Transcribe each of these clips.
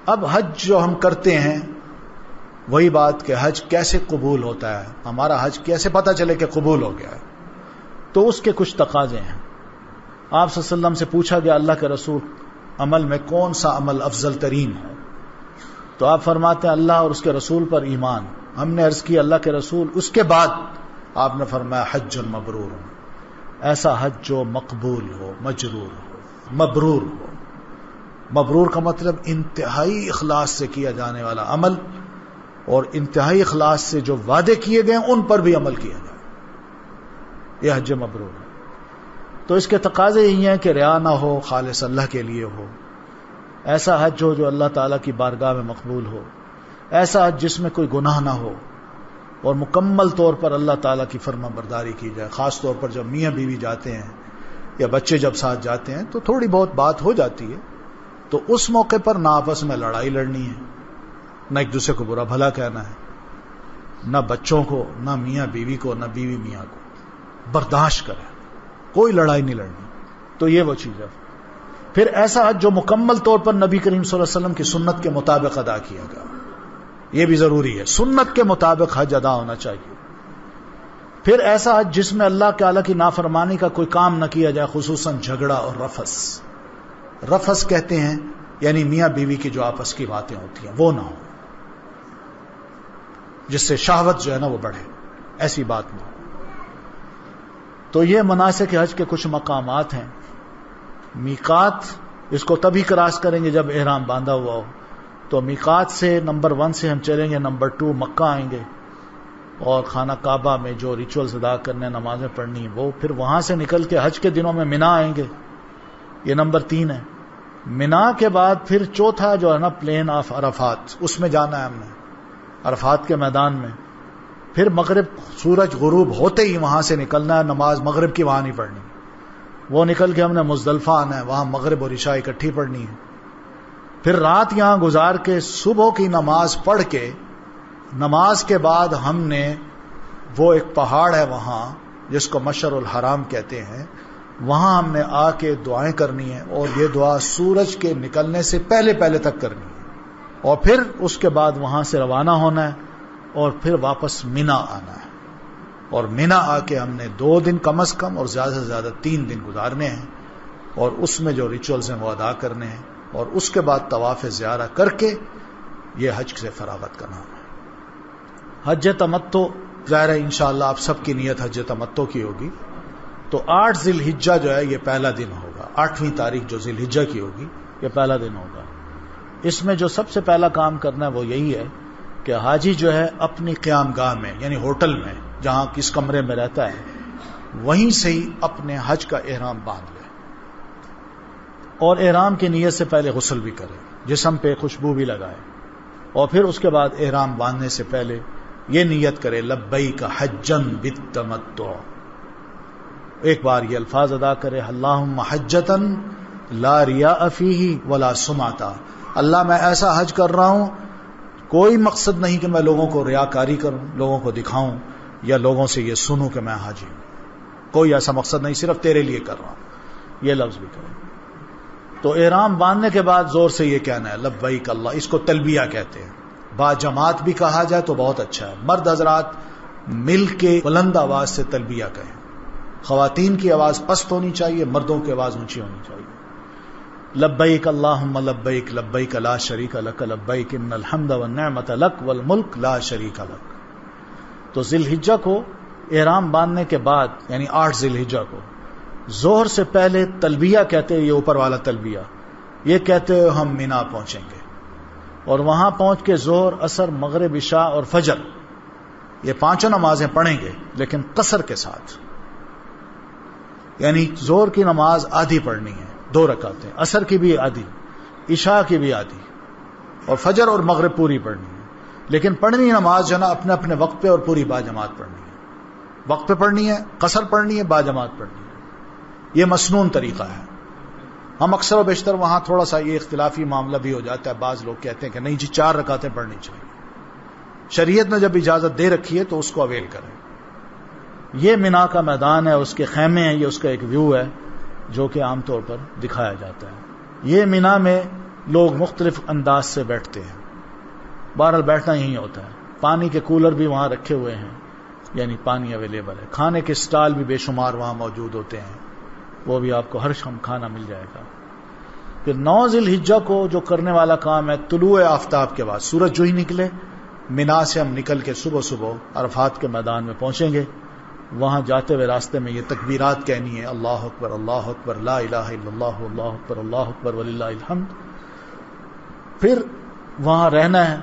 اب حج جو ہم کرتے ہیں وہی بات کہ حج کیسے قبول ہوتا ہے، ہمارا حج کیسے پتہ چلے کہ قبول ہو گیا ہے، تو اس کے کچھ تقاضے ہیں۔ آپ صلی اللہ علیہ وسلم سے پوچھا گیا اللہ کے رسول عمل میں کون سا عمل افضل ترین ہے، تو آپ فرماتے ہیں اللہ اور اس کے رسول پر ایمان۔ ہم نے عرض کی اللہ کے رسول اس کے بعد؟ آپ نے فرمایا حج مبرور، ایسا حج جو مقبول ہو، مجرور ہو، مبرور ہو۔ مبرور کا مطلب انتہائی اخلاص سے کیا جانے والا عمل، اور انتہائی اخلاص سے جو وعدے کیے گئے ان پر بھی عمل کیا جائے، یہ حج مبرور ہے۔ تو اس کے تقاضے یہی ہیں کہ ریا نہ ہو، خالص اللہ کے لیے ہو، ایسا حج ہو جو اللہ تعالیٰ کی بارگاہ میں مقبول ہو، ایسا حج جس میں کوئی گناہ نہ ہو، اور مکمل طور پر اللہ تعالیٰ کی فرما برداری کی جائے۔ خاص طور پر جب میاں بیوی جاتے ہیں یا بچے جب ساتھ جاتے ہیں تو تھوڑی بہت بات ہو جاتی ہے، تو اس موقع پر نہ آپس میں لڑائی لڑنی ہے، نہ ایک دوسرے کو برا بھلا کہنا ہے، نہ بچوں کو، نہ میاں بیوی کو، نہ بیوی میاں کو، برداشت کریں، کوئی لڑائی نہیں لڑنی۔ تو یہ وہ چیز ہے۔ پھر ایسا حج جو مکمل طور پر نبی کریم صلی اللہ علیہ وسلم کی سنت کے مطابق ادا کیا گیا، یہ بھی ضروری ہے، سنت کے مطابق حج ادا ہونا چاہیے۔ پھر ایسا حج جس میں اللہ تعالیٰ کی نافرمانی کا کوئی کام نہ کیا جائے، خصوصاً جھگڑا اور رفث۔ رفث کہتے ہیں یعنی میاں بیوی کی جو آپس کی باتیں ہوتی ہیں وہ نہ ہو، جس سے شہوت جو ہے نا وہ بڑھے، ایسی بات نہ ہو۔ تو یہ مناسک حج کے کچھ مقامات ہیں۔ میقات اس کو تبھی کراس کریں گے جب احرام باندھا ہوا ہو، تو میقات سے نمبر 1 سے ہم چلیں گے، نمبر 2 مکہ آئیں گے، اور خانہ کعبہ میں جو ریچولز ادا کرنے، نمازیں پڑھنی وہ، پھر وہاں سے نکل کے حج کے دنوں میں منا آئیں گے، یہ نمبر 3 ہے۔ منا کے بعد پھر چوتھا جو ہے نا پلین آف عرفات، اس میں جانا ہے ہم نے، عرفات کے میدان میں۔ پھر مغرب سورج غروب ہوتے ہی وہاں سے نکلنا ہے، نماز مغرب کی وہاں نہیں پڑھنی، وہ نکل کے ہم نے مزدلفہ آنا ہے، وہاں مغرب اور عشاء اکٹھی پڑھنی ہے۔ پھر رات یہاں گزار کے صبح کی نماز پڑھ کے، نماز کے بعد ہم نے وہ ایک پہاڑ ہے وہاں جس کو مشعر الحرام کہتے ہیں، وہاں ہم نے آ کے دعائیں کرنی ہے، اور یہ دعا سورج کے نکلنے سے پہلے پہلے تک کرنی ہے، اور پھر اس کے بعد وہاں سے روانہ ہونا ہے، اور پھر واپس منا آنا ہے، اور منا آ کے ہم نے 2 دن کم از کم اور زیادہ سے زیادہ 3 دن گزارنے ہیں، اور اس میں جو ریچولز ہیں وہ ادا کرنے ہیں، اور اس کے بعد طواف زیارہ کر کے یہ حج سے فراغت کا نام ہے۔ حج تمتع ظاہر ہے انشاءاللہ آپ سب کی نیت حج تمتع کی ہوگی، تو 8 ذی الحجہ جو ہے یہ پہلا دن ہوگا، 8ویں تاریخ جو ذی الحجہ کی ہوگی یہ پہلا دن ہوگا۔ اس میں جو سب سے پہلا کام کرنا ہے وہ یہی ہے کہ حاجی جو ہے اپنی قیام گاہ میں، یعنی ہوٹل میں جہاں کس کمرے میں رہتا ہے، وہیں سے ہی اپنے حج کا احرام باندھ لے، اور احرام کی نیت سے پہلے غسل بھی کرے، جسم پہ خوشبو بھی لگائے، اور پھر اس کے بعد احرام باندھنے سے پہلے یہ نیت کرے لبیک حجا بالتمتع، ایک بار یہ الفاظ ادا کرے اللہم حجتا لا ریاء فیہ ولا سمعتا، اللہ میں ایسا حج کر رہا ہوں، کوئی مقصد نہیں کہ میں لوگوں کو ریاکاری کروں، لوگوں کو دکھاؤں، یا لوگوں سے یہ سنوں کہ میں حاجی ہوں، کوئی ایسا مقصد نہیں، صرف تیرے لیے کر رہا ہوں، یہ لفظ بھی کریں۔ تو احرام باندھنے کے بعد زور سے یہ کہنا ہے لبیک اللہ، اس کو تلبیہ کہتے ہیں، با جماعت بھی کہا جائے تو بہت اچھا ہے، مرد حضرات مل کے بلند آواز سے تلبیہ کہیں، خواتین کی آواز پست ہونی چاہیے، مردوں کی آواز اونچی ہونی چاہیے۔ لبیک اللہم لبیک لبیک لا شریک لک لبیک ان الحمد والنعمت لک والملک لا شریک لک۔ تو ذی الحجہ کو احرام باندھنے کے بعد یعنی 8 ذی الحجہ کو ظہر سے پہلے تلبیہ کہتے ہیں، یہ اوپر والا تلبیہ، یہ کہتے ہوئے ہم مینا پہنچیں گے، اور وہاں پہنچ کے ظہر، عصر، مغرب، عشاء اور فجر یہ 5 نمازیں پڑھیں گے، لیکن قصر کے ساتھ، یعنی ظہر کی نماز آدھی پڑھنی ہے 2 رکعتیں، عصر کی بھی آدھی، عشاء کی بھی آدھی، اور فجر اور مغرب پوری پڑھنی ہے، لیکن پڑھنی نماز جو ہے نا اپنے اپنے وقت پہ اور پوری با جماعت پڑھنی ہے، وقت پہ پڑھنی ہے، قصر پڑھنی ہے، با جماعت پڑھنی ہے، یہ مسنون طریقہ ہے۔ ہم اکثر و بیشتر وہاں تھوڑا سا یہ اختلافی معاملہ بھی ہو جاتا ہے، بعض لوگ کہتے ہیں کہ نہیں جی 4 رکعتیں پڑھنی چاہیے، شریعت نے جب اجازت دے رکھی ہے تو اس کو اویل کریں۔ یہ منا کا میدان ہے، اس کے خیمے ہیں، یہ اس کا ایک ویو ہے جو کہ عام طور پر دکھایا جاتا ہے۔ یہ منا میں لوگ مختلف انداز سے بیٹھتے ہیں. بہرحال بیٹھنا یہی ہوتا ہے. پانی کے کولر بھی وہاں رکھے ہوئے ہیں، یعنی پانی اویلیبل ہے. کھانے کے سٹال بھی بے شمار وہاں موجود ہوتے ہیں، وہ بھی آپ کو ہر شام کھانا مل جائے گا. پھر 9 ذی الحجہ کو جو کرنے والا کام ہے، طلوع آفتاب کے بعد سورج جو ہی نکلے، منا سے ہم نکل کے صبح صبح عرفات کے میدان میں پہنچیں گے. وہاں جاتے ہوئے راستے میں یہ تکبیرات کہنی ہے، اللہ اکبر اللہ اکبر لا الہ الا اللہ اللہ اکبر اللہ اکبر وللہ الحمد. پھر وہاں رہنا ہے،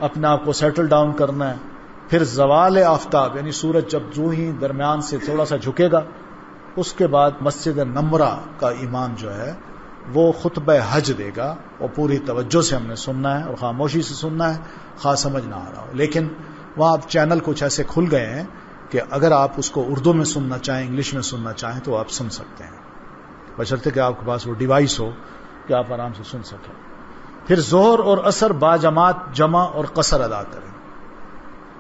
اپنے آپ کو سیٹل ڈاؤن کرنا ہے. پھر زوال آفتاب یعنی سورج جب جو ہی درمیان سے تھوڑا سا جھکے گا، اس کے بعد مسجد نمرہ کا امام جو ہے وہ خطبہ حج دے گا، اور پوری توجہ سے ہم نے سننا ہے اور خاموشی سے سننا ہے، خاص سمجھ نہ آ رہا ہو. لیکن وہاں اب چینل کچھ ایسے کھل گئے ہیں کہ اگر آپ اس کو اردو میں سننا چاہیں، انگلش میں سننا چاہیں تو آپ سن سکتے ہیں، بشرطے کہ آپ کے پاس وہ ڈیوائس ہو کہ آپ آرام سے سن سکیں. پھر ظہر اور عصر باجماعت جمع اور قصر ادا کریں.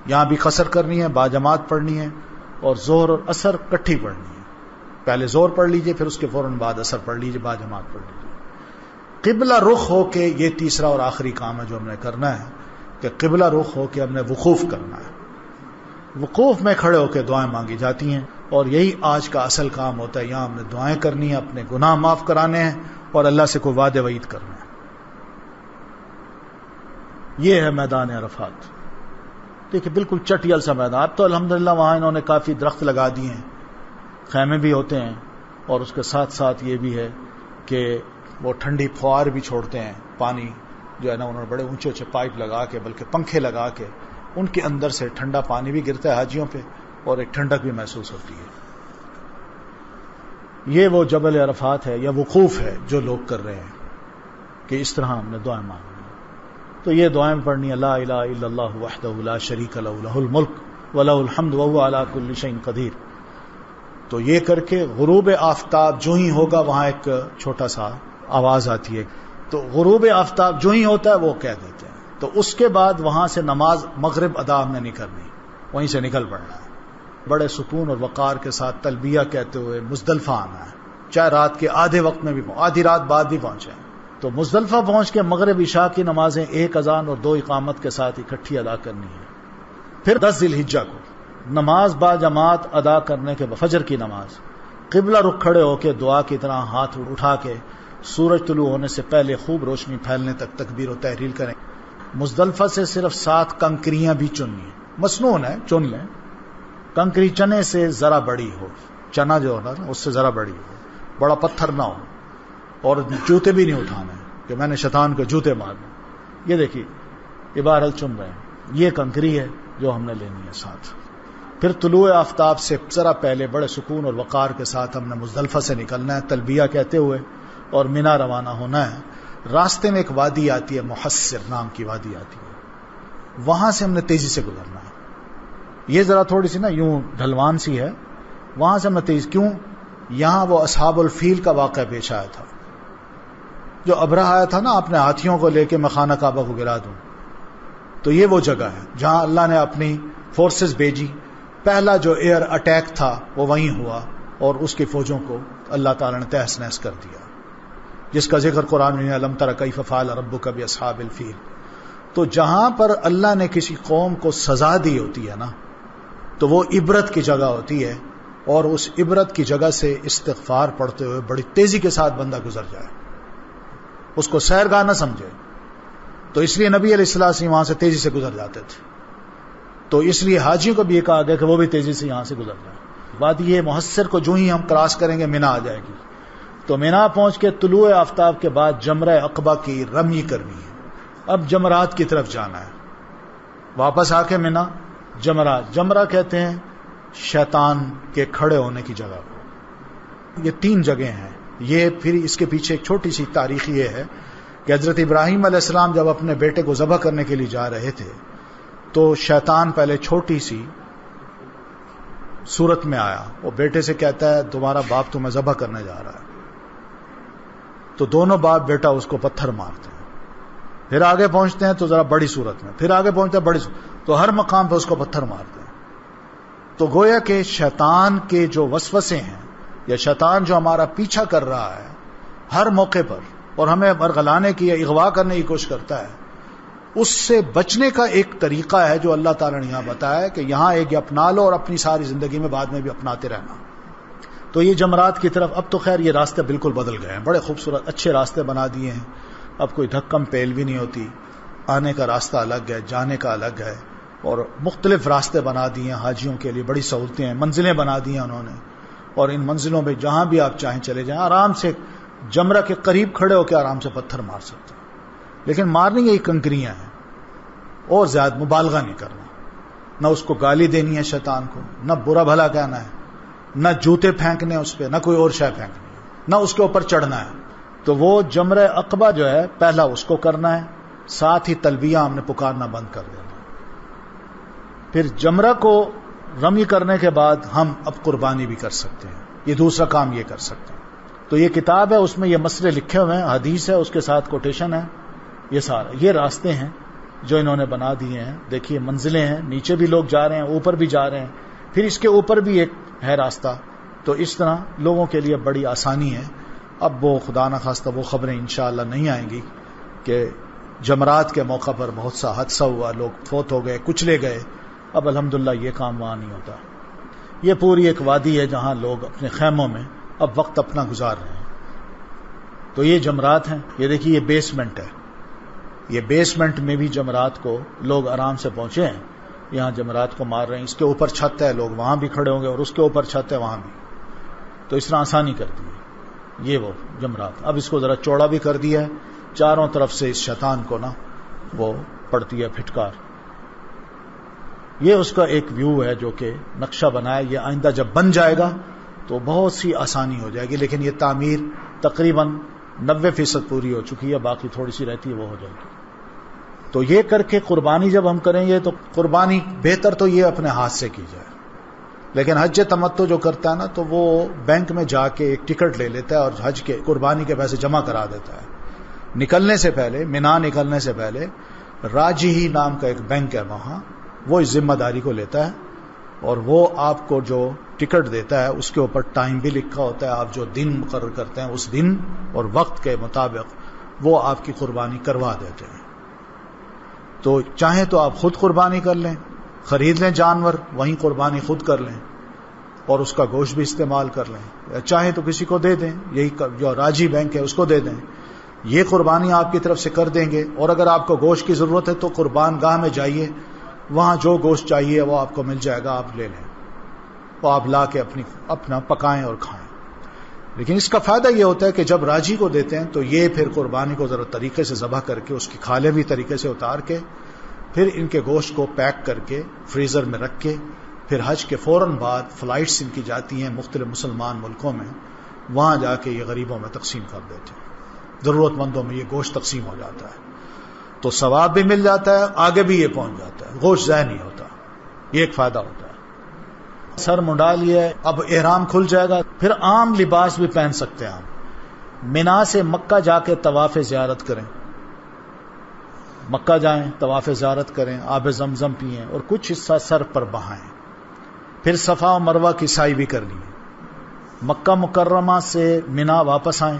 یہاں بھی قصر کرنی ہے، باجماعت پڑھنی ہے، اور ظہر اور عصر کٹھی پڑھنی ہے. پہلے ظہر پڑھ لیجئے، پھر اس کے فوراً بعد عصر پڑھ لیجئے، باجماعت پڑھ لیجئے. قبلہ رخ ہو کے، یہ تیسرا اور آخری کام ہے جو ہم نے کرنا ہے، کہ قبلہ رخ ہو کے ہم نے وقوف کرنا ہے. وقوف میں کھڑے ہو کے دعائیں مانگی جاتی ہیں، اور یہی آج کا اصل کام ہوتا ہے. یہاں ہم نے دعائیں کرنی ہیں، اپنے گناہ معاف کرانے ہیں، اور اللہ سے کوئی وعدے وعید کرنا ہے. یہ ہے میدان عرفات. دیکھیں بالکل چٹیل سا میدان. اب تو الحمدللہ وہاں انہوں نے کافی درخت لگا دیے ہیں، خیمے بھی ہوتے ہیں، اور اس کے ساتھ ساتھ یہ بھی ہے کہ وہ ٹھنڈی فوار بھی چھوڑتے ہیں. پانی جو ہے نا، انہوں نے بڑے اونچے اونچے پائپ لگا کے، بلکہ پنکھے لگا کے، ان کے اندر سے ٹھنڈا پانی بھی گرتا ہے حاجیوں پہ، اور ایک ٹھنڈک بھی محسوس ہوتی ہے. یہ وہ جبل عرفات ہے یا وقوف ہے جو لوگ کر رہے ہیں کہ اس طرح ہم نے دعائیں مانگی. تو یہ دعائیں پڑھنی، لا الہ الا اللہ وحدہ لا شریک لہ لہ الملک ولہ الحمد وہو علی کل شیء قدیر. تو یہ کر کے غروب آفتاب جو ہی ہوگا، وہاں ایک چھوٹا سا آواز آتی ہے، تو غروب آفتاب جو ہی ہوتا ہے وہ کہہ دیتے ہیں. تو اس کے بعد وہاں سے نماز مغرب ادا ہم نے نہیں کرنی، وہیں سے نکل پڑنا ہے. بڑے سکون اور وقار کے ساتھ تلبیہ کہتے ہوئے مزدلفہ آنا ہے، چاہے رات کے آدھے وقت میں بھی آدھی رات بعد بھی پہنچے. تو مزدلفہ پہنچ کے مغرب عشاء کی نمازیں 1 اذان اور 2 اقامت کے ساتھ اکٹھی ادا کرنی ہے. پھر 10 ذی الحجہ کو نماز با جماعت ادا کرنے کے بعد فجر کی نماز قبلہ رخ کھڑے ہو کے دعا کی طرح ہاتھ اٹھا کے سورج طلوع ہونے سے پہلے خوب روشنی پھیلنے تک تکبیر و تحلیل کریں. مزدلفہ سے صرف 7 کنکریاں بھی چننی ہیں، مسنون ہے چن لیں. کنکری چنے سے ذرا بڑی ہو، چنا جو ہونا اس سے ذرا بڑی ہو، بڑا پتھر نہ ہو، اور جوتے بھی نہیں اٹھانے کہ میں نے شیطان کو جوتے مارنے. یہ دیکھیے یہ بہرحال چن رہے ہیں، یہ کنکری ہے جو ہم نے لینی ہے ساتھ. پھر طلوع آفتاب سے ذرا پہلے بڑے سکون اور وقار کے ساتھ ہم نے مزدلفہ سے نکلنا ہے تلبیہ کہتے ہوئے، اور مینا روانہ ہونا ہے. راستے میں ایک وادی آتی ہے، محسر نام کی وادی آتی ہے، وہاں سے ہم نے تیزی سے گزرنا ہے. یہ ذرا تھوڑی سی نا یوں ڈھلوان سی ہے، وہاں سے ہم نے تیز کیوں، یہاں وہ اصحاب الفیل کا واقعہ پیش آیا تھا. جو ابرہ آیا تھا نا اپنے ہاتھیوں کو لے کے میں خانہ کعبہ کو گرا دوں، تو یہ وہ جگہ ہے جہاں اللہ نے اپنی فورسز بھیجی. پہلا جو ایئر اٹیک تھا وہ وہیں ہوا، اور اس کی فوجوں کو اللہ تعالی نے تہس نہس کر دیا، جس کا ذکر قرآن میں الم تر کیف فعل ربک باصحاب الفیل. تو جہاں پر اللہ نے کسی قوم کو سزا دی ہوتی ہے نا، تو وہ عبرت کی جگہ ہوتی ہے، اور اس عبرت کی جگہ سے استغفار پڑھتے ہوئے بڑی تیزی کے ساتھ بندہ گزر جائے، اس کو سیرگاہ نہ سمجھے. تو اس لیے نبی علیہ السلام وہاں سے تیزی سے گزر جاتے تھے. تو اس لیے حاجیوں کو بھی یہ کہا گیا کہ وہ بھی تیزی سے یہاں سے گزر جائیں. وادی محسر کو جو ہی ہم کراس کریں گے مینا آ جائے گی. تو مینا پہنچ کے طلوع آفتاب کے بعد جمرہ عقبہ کی رمی کرنی ہے. اب جمرات کی طرف جانا ہے، واپس آ کے مینا جمرات. جمرہ کہتے ہیں شیطان کے کھڑے ہونے کی جگہ کو. یہ 3 جگہیں ہیں. یہ پھر اس کے پیچھے ایک چھوٹی سی تاریخ یہ ہے کہ حضرت ابراہیم علیہ السلام جب اپنے بیٹے کو ذبح کرنے کے لیے جا رہے تھے، تو شیطان پہلے چھوٹی سی صورت میں آیا. وہ بیٹے سے کہتا ہے تمہارا باپ تمہیں ذبح کرنے جا رہا ہے. تو دونوں باپ بیٹا اس کو پتھر مارتے ہیں. پھر آگے پہنچتے ہیں تو ذرا بڑی صورت میں، پھر آگے پہنچتے ہیں بڑی صورت، تو ہر مقام پہ اس کو پتھر مارتے ہیں. تو گویا کہ شیطان کے جو وسوسے ہیں، یا شیطان جو ہمارا پیچھا کر رہا ہے، ہر موقع پر اور ہمیں برگلانے کی یا اغوا کرنے کی کوشش کرتا ہے، اس سے بچنے کا ایک طریقہ ہے جو اللہ تعالیٰ نے یہاں بتایا ہے کہ یہاں ایک اپنا لو اور اپنی ساری زندگی میں بعد میں بھی اپناتے رہنا۔ تو یہ جمرات کی طرف اب تو خیر یہ راستے بالکل بدل گئے ہیں، بڑے خوبصورت اچھے راستے بنا دیے ہیں، اب کوئی دھکم پیل بھی نہیں ہوتی، آنے کا راستہ الگ ہے، جانے کا الگ ہے، اور مختلف راستے بنا دیے ہیں حاجیوں کے لیے، بڑی سہولتیں ہیں، منزلیں بنا دی ہیں انہوں نے، اور ان منزلوں میں جہاں بھی آپ چاہیں چلے جائیں، آرام سے جمرہ کے قریب کھڑے ہو کے آرام سے پتھر مار سکتے ہیں، لیکن مارنی یہی کنکریاں ہیں، اور زیادہ مبالغہ نہیں کرنا، نہ اس کو گالی دینی ہے شیطان کو، نہ برا بھلا کہنا ہے، نہ جوتے پھینکنے اس پہ، نہ کوئی اور شے پھینکنی ہے، نہ اس کے اوپر چڑھنا ہے۔ تو وہ جمرہ عقبہ جو ہے پہلا اس کو کرنا ہے، ساتھ ہی تلبیہ ہم نے پکارنا بند کر دینا۔ پھر جمرہ کو رمی کرنے کے بعد ہم اب قربانی بھی کر سکتے ہیں، یہ دوسرا کام یہ کر سکتے ہیں۔ تو یہ کتاب ہے، اس میں یہ مسئلے لکھے ہوئے ہیں، حدیث ہے، اس کے ساتھ کوٹیشن ہے، یہ سارا یہ راستے ہیں جو انہوں نے بنا دیے ہیں۔ دیکھیے منزلیں ہیں، نیچے بھی لوگ جا رہے ہیں، اوپر بھی جا رہے ہیں، پھر اس کے اوپر بھی ایک ہے راستہ، تو اس طرح لوگوں کے لیے بڑی آسانی ہے۔ اب وہ خدا نخواستہ وہ خبریں انشاءاللہ نہیں آئیں گی کہ جمرات کے موقع پر بہت سا حادثہ ہوا، لوگ فوت ہو گئے، کچلے گئے۔ اب الحمدللہ یہ کام وہاں نہیں ہوتا۔ یہ پوری ایک وادی ہے جہاں لوگ اپنے خیموں میں اب وقت اپنا گزار رہے ہیں۔ تو یہ جمرات ہیں، یہ دیکھیے یہ بیسمنٹ ہے، یہ بیسمنٹ میں بھی جمرات کو لوگ آرام سے پہنچے ہیں، یہاں جمرات کو مار رہے ہیں۔ اس کے اوپر چھت ہے، لوگ وہاں بھی کھڑے ہوں گے، اور اس کے اوپر چھت ہے وہاں بھی، تو اس طرح آسانی کر دی ہے۔ یہ وہ جمرات، اب اس کو ذرا چوڑا بھی کر دیا ہے، چاروں طرف سے اس شیطان کو نا وہ پڑتی ہے پھٹکار۔ یہ اس کا ایک ویو ہے جو کہ نقشہ بنایا، یہ آئندہ جب بن جائے گا تو بہت سی آسانی ہو جائے گی، لیکن یہ تعمیر تقریباً 90% پوری ہو چکی ہے، باقی تھوڑی سی رہتی ہے، وہ ہو جائے گی۔ تو یہ کر کے قربانی جب ہم کریں گے تو قربانی بہتر تو یہ اپنے ہاتھ سے کی جائے، لیکن حج تمتع جو کرتا ہے نا تو وہ بینک میں جا کے ایک ٹکٹ لے لیتا ہے اور حج کے قربانی کے پیسے جمع کرا دیتا ہے۔ نکلنے سے پہلے، مینا نکلنے سے پہلے راجی ہی نام کا ایک بینک ہے وہاں، وہ اس ذمہ داری کو لیتا ہے، اور وہ آپ کو جو ٹکٹ دیتا ہے اس کے اوپر ٹائم بھی لکھا ہوتا ہے، آپ جو دن مقرر کرتے ہیں اس دن اور وقت کے مطابق وہ آپ کی قربانی کروا دیتے ہیں۔ تو چاہیں تو آپ خود قربانی کر لیں، خرید لیں جانور، وہیں قربانی خود کر لیں اور اس کا گوشت بھی استعمال کر لیں، یا چاہیں تو کسی کو دے دیں، یہی جو راجی بینک ہے اس کو دے دیں، یہ قربانی آپ کی طرف سے کر دیں گے۔ اور اگر آپ کو گوشت کی ضرورت ہے تو قربان گاہ میں جائیے، وہاں جو گوشت چاہیے وہ آپ کو مل جائے گا، آپ لے لیں، وہ آپ لا کے اپنا پکائیں اور کھائیں۔ لیکن اس کا فائدہ یہ ہوتا ہے کہ جب راجی کو دیتے ہیں تو یہ پھر قربانی کو ذرا طریقے سے ذبح کر کے، اس کی کھالیں بھی طریقے سے اتار کے، پھر ان کے گوشت کو پیک کر کے فریزر میں رکھ کے، پھر حج کے فوراً بعد فلائٹس ان کی جاتی ہیں مختلف مسلمان ملکوں میں، وہاں جا کے یہ غریبوں میں تقسیم کر دیتے ہیں، ضرورت مندوں میں یہ گوشت تقسیم ہو جاتا ہے، تو ثواب بھی مل جاتا ہے، آگے بھی یہ پہنچ جاتا ہے، گوشت ضائع نہیں ہوتا، یہ ایک فائدہ ہوتا ہے۔ سر منڈا لیا ہے، اب احرام کھل جائے گا، پھر عام لباس بھی پہن سکتے ہیں آپ، مینا سے مکہ جا کے طواف زیارت کریں، مکہ جائیں، طواف زیارت کریں، آب زمزم پئیں اور کچھ حصہ سر پر بہائیں، پھر صفا و مروہ کی سعی بھی کرنی ہے، مکہ مکرمہ سے مینا واپس آئیں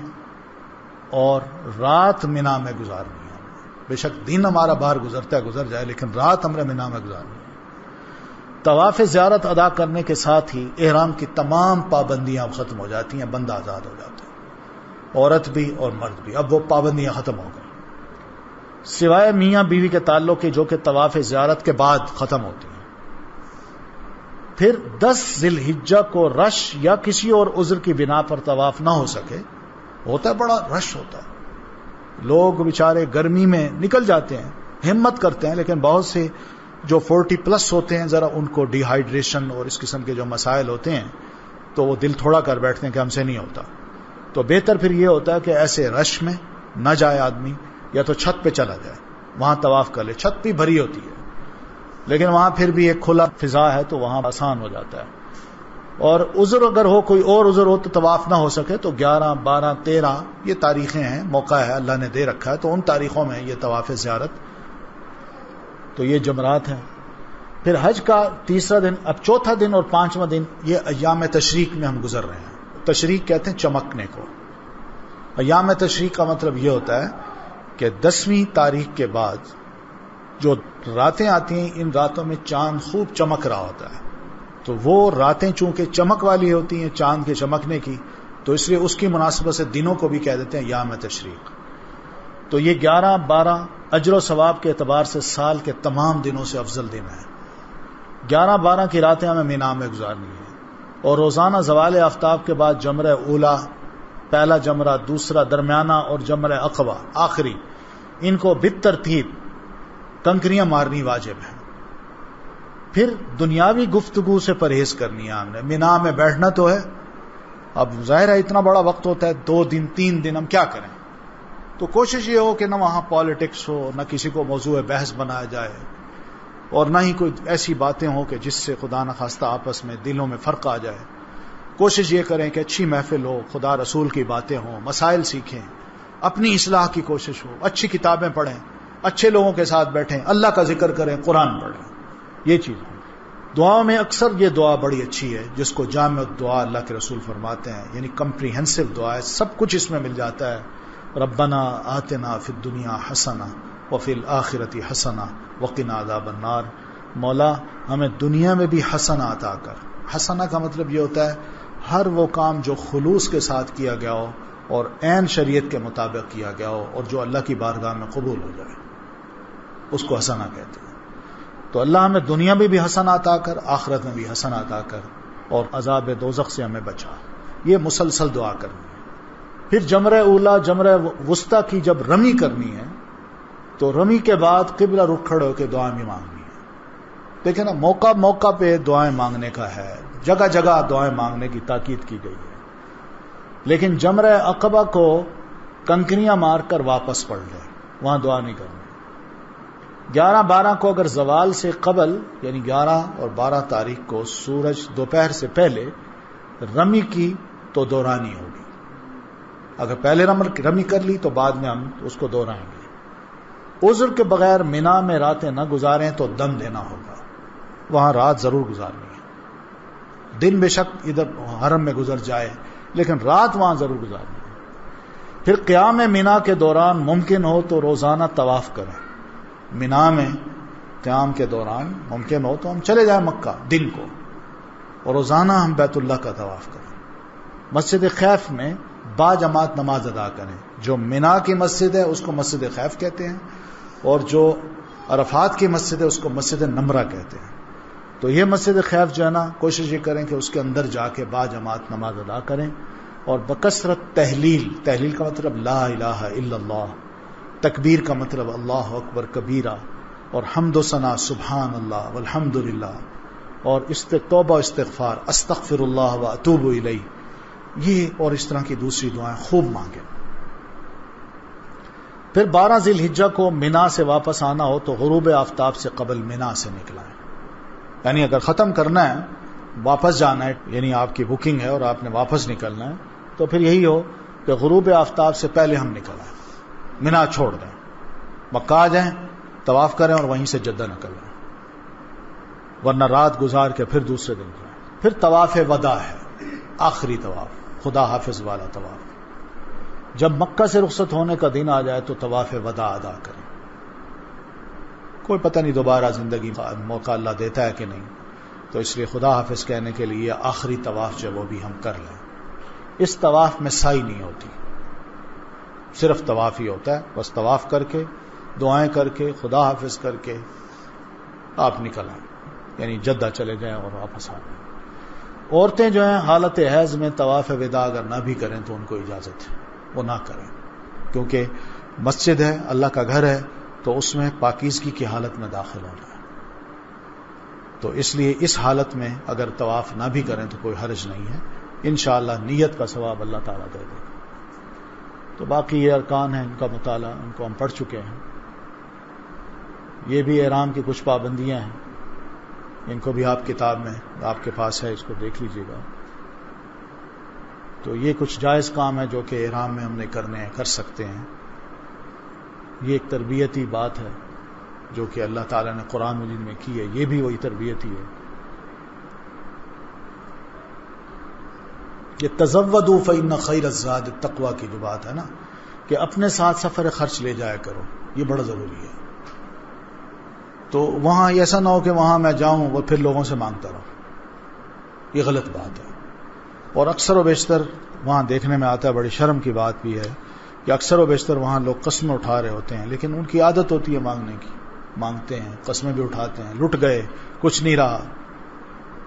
اور رات مینا میں گزارنی ہے۔ بے شک دن ہمارا باہر گزرتا ہے، گزر جائے، لیکن رات ہمارے مینا میں گزارنی ہے۔ طواف زیارت ادا کرنے کے ساتھ ہی احرام کی تمام پابندیاں ختم ہو جاتی ہیں، بندہ آزاد ہو جاتا ہے، عورت بھی اور مرد بھی، اب وہ پابندیاں ختم ہو گئی، سوائے میاں بیوی کے تعلق کے جو کہ طواف زیارت کے بعد ختم ہوتی ہیں۔ پھر 10 ذی الحجہ کو رش یا کسی اور عذر کی بنا پر طواف نہ ہو سکے، ہوتا ہے بڑا رش ہوتا ہے، لوگ بیچارے گرمی میں نکل جاتے ہیں، ہمت کرتے ہیں، لیکن بہت سے جو 40+ ہوتے ہیں ذرا ان کو ڈی ہائیڈریشن اور اس قسم کے جو مسائل ہوتے ہیں تو وہ دل تھوڑا کر بیٹھتے ہیں کہ ہم سے نہیں ہوتا، تو بہتر پھر یہ ہوتا ہے کہ ایسے رش میں نہ جائے آدمی، یا تو چھت پہ چلا جائے، وہاں طواف کر لے، چھت بھی بھری ہوتی ہے لیکن وہاں پھر بھی ایک کھلا فضا ہے تو وہاں آسان ہو جاتا ہے۔ اور عذر اگر ہو، کوئی اور عذر ہو تو طواف نہ ہو سکے تو 11، 12، 13 یہ تاریخیں ہیں، موقع ہے اللہ نے دے رکھا ہے، تو ان تاریخوں میں یہ طواف زیارت، تو یہ جمرات ہیں۔ پھر حج کا تیسرا دن، اب چوتھا دن اور پانچواں دن یہ ایام تشریق میں ہم گزر رہے ہیں۔ تشریق کہتے ہیں چمکنے کو، ایام تشریق کا مطلب یہ ہوتا ہے کہ 10ویں تاریخ کے بعد جو راتیں آتی ہیں، ان راتوں میں چاند خوب چمک رہا ہوتا ہے، تو وہ راتیں چونکہ چمک والی ہوتی ہیں چاند کے چمکنے کی، تو اس لیے اس کی مناسبت سے دنوں کو بھی کہہ دیتے ہیں ایام تشریق. تو یہ 11 12 اجر و ثواب کے اعتبار سے سال کے تمام دنوں سے افضل دن ہے. 11 12 کی راتیں ہمیں مینا میں گزارنی ہے، اور روزانہ زوال آفتاب کے بعد جمرہ اولا، پہلا جمرہ، دوسرا، درمیانہ اور جمرہ عقبہ آخری، ان کو بالترتیب کنکریاں مارنی واجب ہے. پھر دنیاوی گفتگو سے پرہیز کرنی ہے. ہم نے مینا میں بیٹھنا تو ہے، اب ظاہر ہے اتنا بڑا وقت ہوتا ہے، 2 دن 3 دن، ہم کیا کریں؟ تو کوشش یہ ہو کہ نہ وہاں پالیٹکس ہو، نہ کسی کو موضوع بحث بنایا جائے، اور نہ ہی کوئی ایسی باتیں ہوں کہ جس سے خدا نخواستہ آپس میں دلوں میں فرق آ جائے. کوشش یہ کریں کہ اچھی محفل ہو، خدا رسول کی باتیں ہوں، مسائل سیکھیں، اپنی اصلاح کی کوشش ہو، اچھی کتابیں پڑھیں، اچھے لوگوں کے ساتھ بیٹھیں، اللہ کا ذکر کریں، قرآن پڑھیں. یہ چیز دعا میں اکثر یہ دعا بڑی اچھی ہے جس کو جامع دعا اللہ کے رسول فرماتے ہیں، یعنی کمپریہنسو دعا ہے، سب کچھ اس میں مل جاتا ہے. ربنا آتنا فی الدنیا حسنہ وفی الآخرۃ حسنہ وقنا عذاب النار. مولا ہمیں دنیا میں بھی حسنہ عطا کر. حسنہ کا مطلب یہ ہوتا ہے ہر وہ کام جو خلوص کے ساتھ کیا گیا ہو اور عین شریعت کے مطابق کیا گیا ہو اور جو اللہ کی بارگاہ میں قبول ہو جائے، اس کو حسنہ کہتے ہیں. تو اللہ ہمیں دنیا میں بھی حسنہ عطا کر، آخرت میں بھی حسنہ عطا کر، اور عذاب دوزخ سے ہمیں بچا. یہ مسلسل دعا کرنی ہے. پھر جمرہ اولا، جمرہ وسطیٰ کی جب رمی کرنی ہے تو رمی کے بعد قبلہ رخ کھڑے ہو کے دعائیں بھی مانگنی ہے. دیکھیں نا، موقع موقع پہ دعائیں مانگنے کا ہے، جگہ جگہ دعائیں مانگنے کی تاکید کی گئی ہے. لیکن جمرہ عقبہ کو کنکریاں مار کر واپس پڑھ لیں، وہاں دعا نہیں کرنی. 11 12 کو اگر زوال سے قبل، یعنی 11 اور 12 تاریخ کو سورج دوپہر سے پہلے رمی کی تو دورانی ہوگی. اگر پہلے رمی کر لی تو بعد میں ہم اس کو دہرائیں گے. عذر کے بغیر مینا میں راتیں نہ گزاریں تو دم دینا ہوگا، وہاں رات ضرور گزارنی ہے. دن بے شک ادھر حرم میں گزر جائے لیکن رات وہاں ضرور گزارنی ہے. پھر قیام مینا کے دوران ممکن ہو تو روزانہ طواف کریں. مینا میں قیام کے دوران ممکن ہو تو ہم چلے جائیں مکہ دن کو، اور روزانہ ہم بیت اللہ کا طواف کریں. مسجد خیف میں با جماعت نماز ادا کریں. جو مینا کی مسجد ہے اس کو مسجد خیف کہتے ہیں، اور جو عرفات کی مسجد ہے اس کو مسجد نمرہ کہتے ہیں. تو یہ مسجد خیف جو ہے نا، کوشش یہ کریں کہ اس کے اندر جا کے با جماعت نماز ادا کریں، اور بکثرت تحلیل کا مطلب لا الہ الا اللہ، تکبیر کا مطلب اللہ اکبر کبیرہ، اور حمد و ثنا سبحان اللہ والحمد للہ، اور توبہ استغفار استغفر اللہ و اتوب الیہ، یہ اور اس طرح کی دوسری دعائیں خوب مانگیں. پھر 12 ذی الحجہ کو مینا سے واپس آنا ہو تو غروب آفتاب سے قبل مینا سے نکلائیں. یعنی اگر ختم کرنا ہے، واپس جانا ہے، یعنی آپ کی بکنگ ہے اور آپ نے واپس نکلنا ہے، تو پھر یہی ہو کہ غروب آفتاب سے پہلے ہم نکل آئیں، مینا چھوڑ دیں، مکہ آ جائیں، طواف کریں اور وہیں سے جدہ نکل آئیں، ورنہ رات گزار کے پھر دوسرے دن جائیں. پھر طواف وداع ہے، آخری طواف، خدا حافظ والا طواف. جب مکہ سے رخصت ہونے کا دن آ جائے تو طواف وداع ادا کریں. کوئی پتہ نہیں دوبارہ زندگی کا موقع اللہ دیتا ہے کہ نہیں، تو اس لیے خدا حافظ کہنے کے لیے آخری طواف جو وہ بھی ہم کر لیں. اس طواف میں سعی نہیں ہوتی، صرف طواف ہی ہوتا ہے. بس طواف کر کے دعائیں کر کے خدا حافظ کر کے آپ نکل آئیں، یعنی جدہ چلے جائیں اور واپس آ جائیں. عورتیں جو ہیں حالت حیض میں طواف وداع اگر نہ بھی کریں تو ان کو اجازت ہے وہ نہ کریں، کیونکہ مسجد ہے، اللہ کا گھر ہے، تو اس میں پاکیزگی کی حالت میں داخل ہونا ہے. تو اس لیے اس حالت میں اگر طواف نہ بھی کریں تو کوئی حرج نہیں ہے، انشاءاللہ نیت کا ثواب اللہ تعالیٰ دے دے گا. تو باقی یہ ارکان ہیں، ان کا مطالعہ ان کو ہم پڑھ چکے ہیں. یہ بھی احرام کی کچھ پابندیاں ہیں، ان کو بھی آپ کتاب میں آپ کے پاس ہے، اس کو دیکھ لیجئے گا. تو یہ کچھ جائز کام ہے جو کہ احرام میں ہم نے کرنے ہیں، کر سکتے ہیں. یہ ایک تربیتی بات ہے جو کہ اللہ تعالیٰ نے قرآن مجید میں کی ہے، یہ بھی وہی تربیت ہی ہے. یہ تزودوا فإن خیر الزاد التقوی کی جو بات ہے نا کہ اپنے ساتھ سفر خرچ لے جایا کرو، یہ بڑا ضروری ہے. تو وہاں ایسا نہ ہو کہ وہاں میں جاؤں اور پھر لوگوں سے مانگتا رہوں، یہ غلط بات ہے. اور اکثر و بیشتر وہاں دیکھنے میں آتا ہے، بڑی شرم کی بات بھی ہے کہ اکثر و بیشتر وہاں لوگ قسمیں اٹھا رہے ہوتے ہیں، لیکن ان کی عادت ہوتی ہے مانگنے کی، مانگتے ہیں، قسمیں بھی اٹھاتے ہیں، لٹ گئے، کچھ نہیں رہا.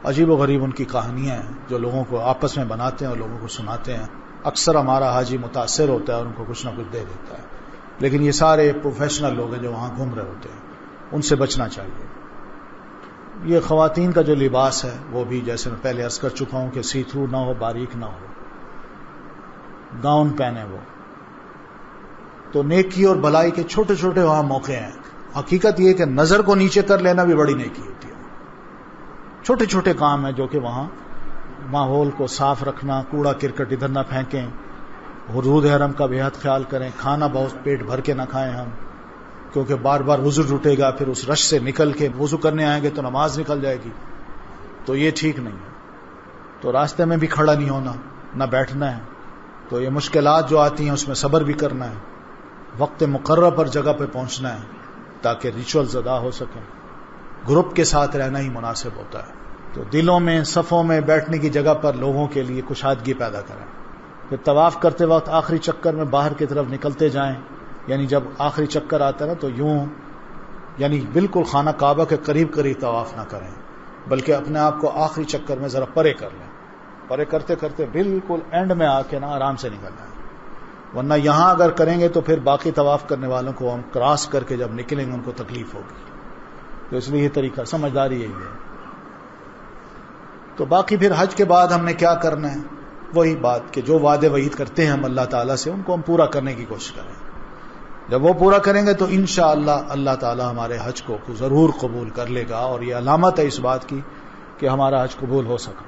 عجیب و غریب ان کی کہانیاں ہیں جو لوگوں کو آپس میں بناتے ہیں اور لوگوں کو سناتے ہیں. اکثر ہمارا حاجی متاثر ہوتا ہے اور ان کو کچھ نہ کچھ دے دیتا ہے، لیکن یہ سارے پروفیشنل لوگ ہیں جو وہاں گھوم رہے ہوتے ہیں، ان سے بچنا چاہیے. یہ خواتین کا جو لباس ہے وہ بھی جیسے میں پہلے عرض کر چکا ہوں کہ سی تھرو نہ ہو، باریک نہ ہو، گاؤن پہنے وہ. تو نیکی اور بھلائی کے چھوٹے چھوٹے وہاں موقع ہیں. حقیقت یہ کہ نظر کو نیچے کر لینا بھی بڑی نیکی ہوتی ہے. چھوٹے چھوٹے کام ہیں جو کہ وہاں ماحول کو صاف رکھنا، کوڑا کرکٹ ادھر نہ پھینکیں، حدود حرم کا بے حد خیال کریں، کھانا بہت پیٹ بھر کے نہ کھائیں ہم، کیونکہ بار بار وضو ٹوٹے گا، پھر اس رش سے نکل کے وضو کرنے آئیں گے تو نماز نکل جائے گی، تو یہ ٹھیک نہیں ہے. تو راستے میں بھی کھڑا نہیں ہونا، نہ بیٹھنا ہے. تو یہ مشکلات جو آتی ہیں اس میں صبر بھی کرنا ہے، وقت مقررہ پر جگہ پہ پہنچنا ہے تاکہ ریچولز ادا ہو سکیں. گروپ کے ساتھ رہنا ہی مناسب ہوتا ہے. تو دلوں میں، صفوں میں، بیٹھنے کی جگہ پر لوگوں کے لیے کشادگی پیدا کریں. پھر طواف کرتے وقت آخری چکر میں باہر کی طرف نکلتے جائیں، یعنی جب آخری چکر آتا ہے نا تو یوں یعنی بالکل خانہ کعبہ کے قریب قریب طواف نہ کریں، بلکہ اپنے آپ کو آخری چکر میں ذرا پرے کر لیں. پرے کرتے کرتے بالکل اینڈ میں آ کے نا آرام سے نکل جائیں، ورنہ یہاں اگر کریں گے تو پھر باقی طواف کرنے والوں کو ہم کراس کر کے جب نکلیں گے ان کو تکلیف ہوگی. تو اس لیے یہ طریقہ سمجھداری یہی ہے. تو باقی پھر حج کے بعد ہم نے کیا کرنا ہے، وہی بات کہ جو وعدے وعید کرتے ہیں ہم اللہ تعالیٰ سے ان کو ہم پورا کرنے کی کوشش کریں. جب وہ پورا کریں گے تو انشاءاللہ اللہ تعالیٰ ہمارے حج کو ضرور قبول کر لے گا، اور یہ علامت ہے اس بات کی کہ ہمارا حج قبول ہو سکا.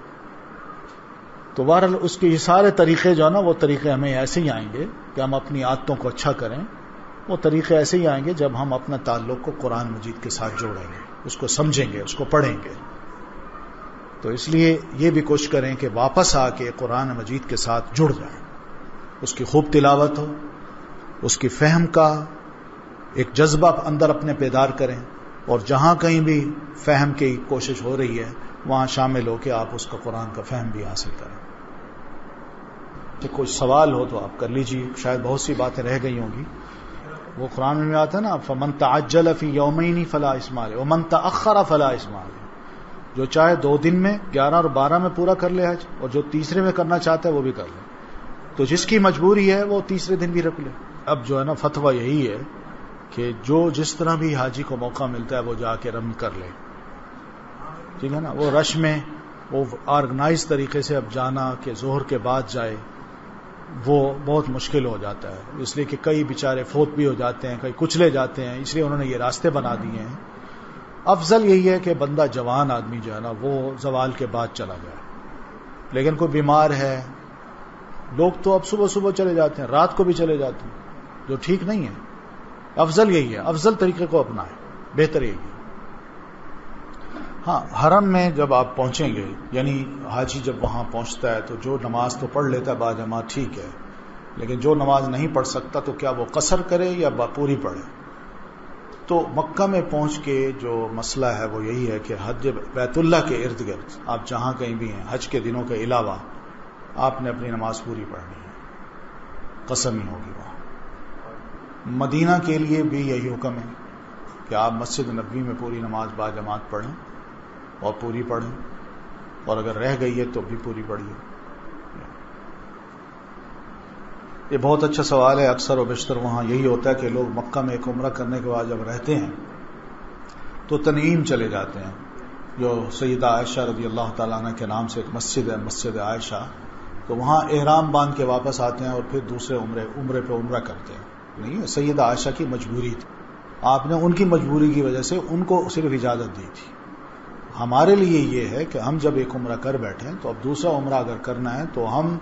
تو بہرحال اس کے یہ سارے طریقے جو ہے نا وہ طریقے ہمیں ایسے ہی آئیں گے کہ ہم اپنی عادتوں کو اچھا کریں. وہ طریقے ایسے ہی آئیں گے جب ہم اپنا تعلق کو قرآن مجید کے ساتھ جوڑیں گے، اس کو سمجھیں گے، اس کو پڑھیں گے. تو اس لیے یہ بھی کوشش کریں کہ واپس آ کے قرآن مجید کے ساتھ جڑ جائیں، اس کی خوب تلاوت ہو، اس کی فہم کا ایک جذبہ اندر اپنے بیدار کریں، اور جہاں کہیں بھی فہم کی کوشش ہو رہی ہے وہاں شامل ہو کے آپ اس کا قرآن کا فہم بھی حاصل کریں. کہ کوئی سوال ہو تو آپ کر لیجیے، شاید بہت سی باتیں رہ گئی ہوں گی. وہ قرآن میں آتا ہے نا فمن تعجل فی یومین فلا اثم علیہ ومن تأخر فلا اثم علیہ. جو چاہے 2 دن میں 11 اور 12 میں پورا کر لے حج، اور جو تیسرے میں کرنا چاہتا ہے وہ بھی کر لے. تو جس کی مجبوری ہے وہ تیسرے دن بھی رکھ لے. اب جو ہے نا فتویٰ یہی ہے کہ جو جس طرح بھی حاجی کو موقع ملتا ہے وہ جا کے رمی کر لے، ٹھیک ہے نا. وہ رش میں وہ آرگنائز طریقے سے اب جانا کہ ظہر کے بعد جائے وہ بہت مشکل ہو جاتا ہے، اس لیے کہ کئی بیچارے فوت بھی ہو جاتے ہیں، کئی کچلے جاتے ہیں، اس لیے انہوں نے یہ راستے بنا دیے ہیں. افضل یہی ہے کہ بندہ جوان آدمی جو ہے نا وہ زوال کے بعد چلا جائے. لیکن کوئی بیمار ہے، لوگ تو اب صبح صبح چلے جاتے ہیں، رات کو بھی چلے جاتے ہیں، جو ٹھیک نہیں ہے. افضل یہی ہے، افضل طریقے کو اپنائیں، بہتر یہی ہے. ہاں حرم میں جب آپ پہنچیں گے، یعنی حاجی جب وہاں پہنچتا ہے تو جو نماز تو پڑھ لیتا ہے باجماعت ٹھیک ہے، لیکن جو نماز نہیں پڑھ سکتا تو کیا وہ قصر کرے یا پوری پڑھے. تو مکہ میں پہنچ کے جو مسئلہ ہے وہ یہی ہے کہ حج بیت اللہ کے ارد گرد آپ جہاں کہیں بھی ہیں حج کے دنوں کے علاوہ آپ نے اپنی نماز پوری پڑھنی ہے، قسم ہی ہوگی وہاں. مدینہ کے لیے بھی یہی حکم ہے کہ آپ مسجد نبوی میں پوری نماز باجماعت پڑھیں اور پوری پڑھیں، اور اگر رہ گئی ہے تو بھی پوری پڑھیے. یہ بہت اچھا سوال ہے. اکثر و بیشتر وہاں یہی ہوتا ہے کہ لوگ مکہ میں ایک عمرہ کرنے کے بعد جب رہتے ہیں تو تنعیم چلے جاتے ہیں، جو سیدہ عائشہ رضی اللہ تعالیٰ عنہ کے نام سے ایک مسجد ہے، مسجد عائشہ. تو وہاں احرام باندھ کے واپس آتے ہیں اور پھر دوسرے عمرے پہ عمرہ کرتے ہیں. نہیں، سیدہ عائشہ کی مجبوری تھی، آپ نے ان کی مجبوری کی وجہ سے ان کو صرف اجازت دی تھی. ہمارے لیے یہ ہے کہ ہم جب ایک عمرہ کر بیٹھیں تو اب دوسرا عمرہ اگر کرنا ہے تو ہم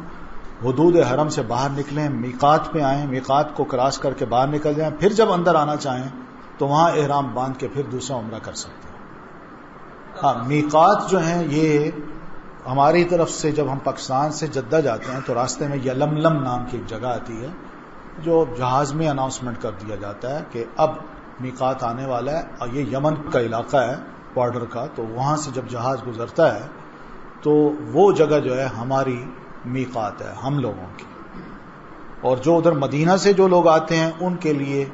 حدود حرم سے باہر نکلیں، میقات پہ آئیں، میقات کو کراس کر کے باہر نکل جائیں، پھر جب اندر آنا چاہیں تو وہاں احرام باندھ کے پھر دوسرا عمرہ کر سکتے ہیں. ہاں میقات جو ہیں یہ ہماری طرف سے جب ہم پاکستان سے جدہ جاتے ہیں تو راستے میں یلملم نام کی ایک جگہ آتی ہے جو جہاز میں اناؤنسمنٹ کر دیا جاتا ہے کہ اب میقات آنے والا ہے، اور یہ یمن کا علاقہ ہے بارڈر کا، تو وہاں سے جب جہاز گزرتا ہے تو وہ جگہ جو ہے ہماری میقات ہے ہم لوگوں کی، اور جو ادھر مدینہ سے جو لوگ آتے ہیں ان کے لیے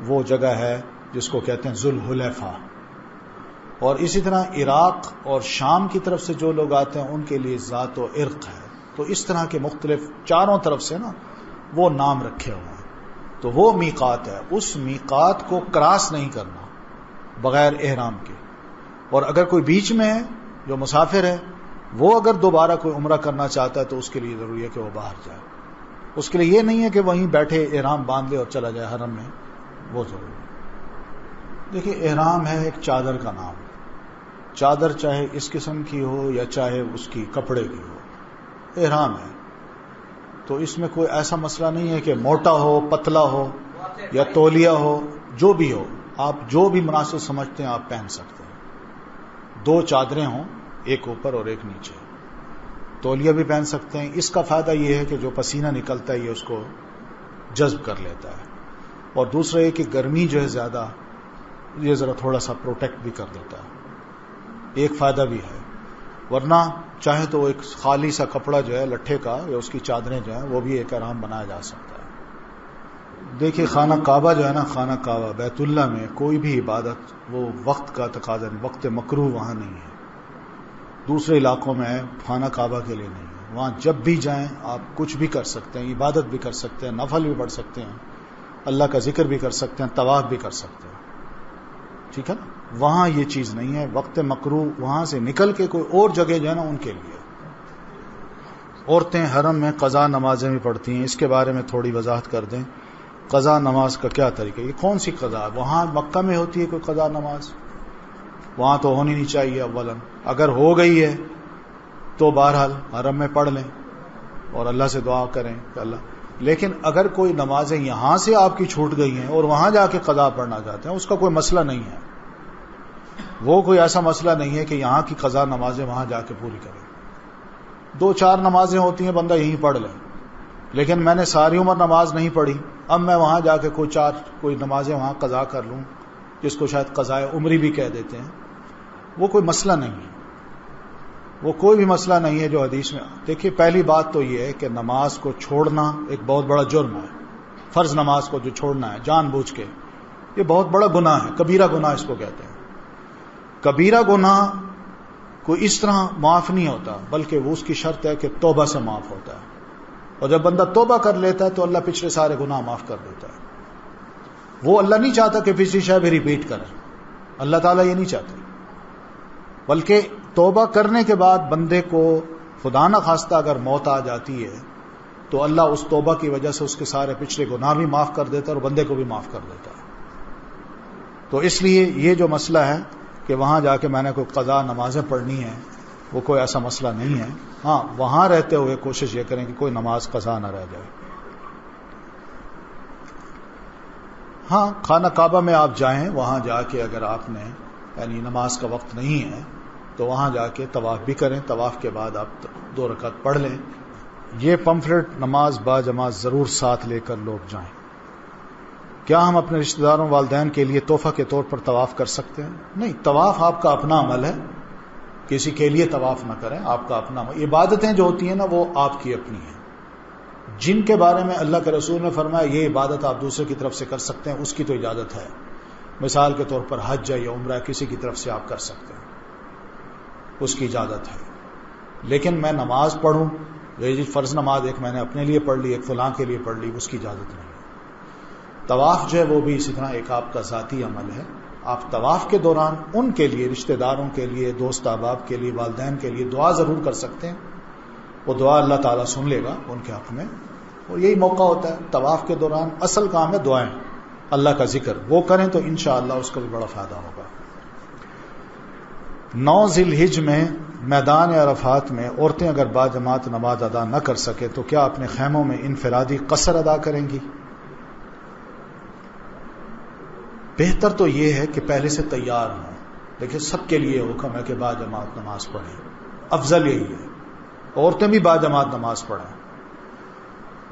وہ جگہ ہے جس کو کہتے ہیں ذوالحلیفہ، اور اسی طرح عراق اور شام کی طرف سے جو لوگ آتے ہیں ان کے لیے ذات و عرق ہے. تو اس طرح کے مختلف چاروں طرف سے نا وہ نام رکھے ہوئے ہیں، تو وہ میقات ہے. اس میقات کو کراس نہیں کرنا بغیر احرام کے. اور اگر کوئی بیچ میں ہے جو مسافر ہے، وہ اگر دوبارہ کوئی عمرہ کرنا چاہتا ہے تو اس کے لیے ضروری ہے کہ وہ باہر جائے. اس کے لیے یہ نہیں ہے کہ وہیں بیٹھے احرام باندھ لے اور چلا جائے حرم میں، وہ ضروری ہے. دیکھیے احرام ہے ایک چادر کا نام. چادر چاہے اس قسم کی ہو یا چاہے اس کی کپڑے کی ہو، احرام ہے. تو اس میں کوئی ایسا مسئلہ نہیں ہے کہ موٹا ہو، پتلا ہو یا تولیہ ہو، جو بھی ہو، آپ جو بھی مناسب سمجھتے ہیں آپ پہن سکتے ہیں. 2 چادریں ہوں، ایک اوپر اور ایک نیچے. تولیہ بھی پہن سکتے ہیں. اس کا فائدہ یہ ہے کہ جو پسینہ نکلتا ہے یہ اس کو جذب کر لیتا ہے، اور دوسرا یہ کہ گرمی جو ہے زیادہ، یہ ذرا تھوڑا سا پروٹیکٹ بھی کر دیتا ہے. ایک فائدہ بھی ہے. ورنہ چاہے تو ایک خالی سا کپڑا جو ہے لٹھے کا یا اس کی چادریں جو ہیں وہ بھی ایک احرام بنایا جا سکتا ہے. دیکھیے خانہ کعبہ جو ہے نا، خانہ کعبہ بیت اللہ میں کوئی بھی عبادت وہ وقت کا تقاضا نہیں، وقت مکروہ وہاں نہیں ہے. دوسرے علاقوں میں ہے، خانہ کعبہ کے لیے نہیں ہے. وہاں جب بھی جائیں آپ کچھ بھی کر سکتے ہیں، عبادت بھی کر سکتے ہیں، نفل بھی پڑھ سکتے ہیں، اللہ کا ذکر بھی کر سکتے ہیں، طواف بھی کر سکتے ہیں. ٹھیک ہے نا. وہاں یہ چیز نہیں ہے. وقت مکروہ وہاں سے نکل کے کوئی اور جگہ جو ہے نا ان کے لیے. عورتیں حرم میں قضا نمازیں بھی پڑھتی ہیں، اس کے بارے میں تھوڑی وضاحت کر دیں. قضا نماز کا کیا طریقہ ہے؟ یہ کون سی قضا ہے؟ وہاں مکہ میں ہوتی ہے کوئی قضا نماز؟ وہاں تو ہونی نہیں چاہیے. اولا اگر ہو گئی ہے تو بہرحال حرم میں پڑھ لیں اور اللہ سے دعا کریں کہ اللہ. لیکن اگر کوئی نمازیں یہاں سے آپ کی چھوٹ گئی ہیں اور وہاں جا کے قضا پڑھنا چاہتے ہیں، اس کا کوئی مسئلہ نہیں ہے. وہ کوئی ایسا مسئلہ نہیں ہے کہ یہاں کی قضا نمازیں وہاں جا کے پوری کریں. 2-4 نمازیں ہوتی ہیں بندہ یہیں پڑھ لے. لیکن میں نے ساری عمر نماز نہیں پڑھی، اب میں وہاں جا کے کوئی نمازیں وہاں قضا کر لوں، جس کو شاید قضائے عمری بھی کہہ دیتے ہیں، وہ کوئی مسئلہ نہیں ہے. وہ کوئی بھی مسئلہ نہیں ہے جو حدیث میں. دیکھیے پہلی بات تو یہ ہے کہ نماز کو چھوڑنا ایک بہت بڑا جرم ہے. فرض نماز کو جو چھوڑنا ہے جان بوجھ کے، یہ بہت بڑا گناہ ہے. کبیرہ گناہ اس کو کہتے ہیں. کبیرہ گناہ کوئی اس طرح معاف نہیں ہوتا، بلکہ وہ اس کی شرط ہے کہ توبہ سے معاف ہوتا ہے. اور جب بندہ توبہ کر لیتا ہے تو اللہ پچھلے سارے گناہ معاف کر دیتا ہے. وہ اللہ نہیں چاہتا کہ پچھلی شے بھی ریپیٹ کرے. اللہ تعالیٰ یہ نہیں چاہتے. بلکہ توبہ کرنے کے بعد بندے کو خدا نہ خواستہ اگر موت آ جاتی ہے تو اللہ اس توبہ کی وجہ سے اس کے سارے پچھلے گناہ بھی معاف کر دیتا ہے اور بندے کو بھی معاف کر دیتا ہے. تو اس لیے یہ جو مسئلہ ہے کہ وہاں جا کے میں نے کوئی قضا نمازیں پڑھنی ہیں، وہ کوئی ایسا مسئلہ نہیں ہے. ہاں وہاں رہتے ہوئے کوشش یہ کریں کہ کوئی نماز قضا نہ رہ جائے. ہاں خانہ کعبہ میں آپ جائیں، وہاں جا کے اگر آپ نے یعنی نماز کا وقت نہیں ہے تو وہاں جا کے طواف بھی کریں. طواف کے بعد آپ 2 رکعت پڑھ لیں. یہ پمفلٹ نماز با جماعت ضرور ساتھ لے کر لوگ جائیں. کیا ہم اپنے رشتہ داروں والدین کے لیے تحفہ کے طور پر طواف کر سکتے ہیں؟ نہیں، طواف آپ کا اپنا عمل ہے، کسی کے لیے طواف نہ کریں. آپ کا اپنا عمل. عبادتیں جو ہوتی ہیں نا وہ آپ کی اپنی ہیں. جن کے بارے میں اللہ کے رسول نے فرمایا یہ عبادت آپ دوسرے کی طرف سے کر سکتے ہیں، اس کی تو اجازت ہے. مثال کے طور پر حج ہے یا عمرہ کسی کی طرف سے آپ کر سکتے ہیں، اس کی اجازت ہے. لیکن میں نماز پڑھوں، یہ فرض نماز ایک میں نے اپنے لیے پڑھ لی، ایک فلاں کے لیے پڑھ لی، اس کی اجازت نہیں. طواف جو ہے وہ بھی اسی طرح ایک آپ کا ذاتی عمل ہے. آپ طواف کے دوران ان کے لیے، رشتہ داروں کے لیے، دوست احباب کے لیے، والدین کے لیے دعا ضرور کر سکتے ہیں. وہ دعا اللہ تعالیٰ سن لے گا ان کے حق میں. اور یہی موقع ہوتا ہے طواف کے دوران، اصل کام ہے دعائیں، اللہ کا ذکر. وہ کریں تو انشاءاللہ اس کا بھی بڑا فائدہ ہوگا. 9 ذی الحجہ میں میدان عرفات میں عورتیں اگر باجماعت نماز ادا نہ کر سکے تو کیا اپنے خیموں میں انفرادی قصر ادا کریں گی؟ بہتر تو یہ ہے کہ پہلے سے تیار ہوں. دیکھیں سب کے لیے حکم ہے کہ باجماعت نماز پڑھیں، افضل یہی ہے. عورتیں بھی باجماعت نماز پڑھیں.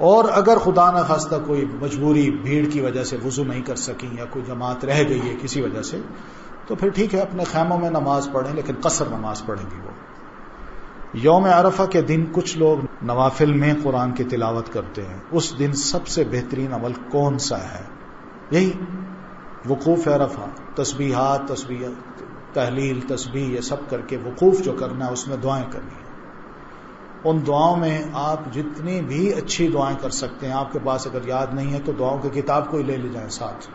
اور اگر خدا نہ خواستہ کوئی مجبوری بھیڑ کی وجہ سے وضو نہیں کر سکیں یا کوئی جماعت رہ گئی ہے کسی وجہ سے, تو پھر ٹھیک ہے اپنے خیموں میں نماز پڑھیں, لیکن قصر نماز پڑھیں گی وہ. یوم عرفہ کے دن کچھ لوگ نوافل میں قرآن کی تلاوت کرتے ہیں. اس دن سب سے بہترین عمل کون سا ہے؟ یہی وقوف عرفہ, تسبیحات, تحلیل, تسبیح, یہ سب کر کے وقوف جو کرنا ہے اس میں دعائیں کرنی ہیں. ان دعاؤں میں آپ جتنی بھی اچھی دعائیں کر سکتے ہیں, آپ کے پاس اگر یاد نہیں ہے تو دعاؤں کی کتاب کو ہی لے جائیں ساتھ,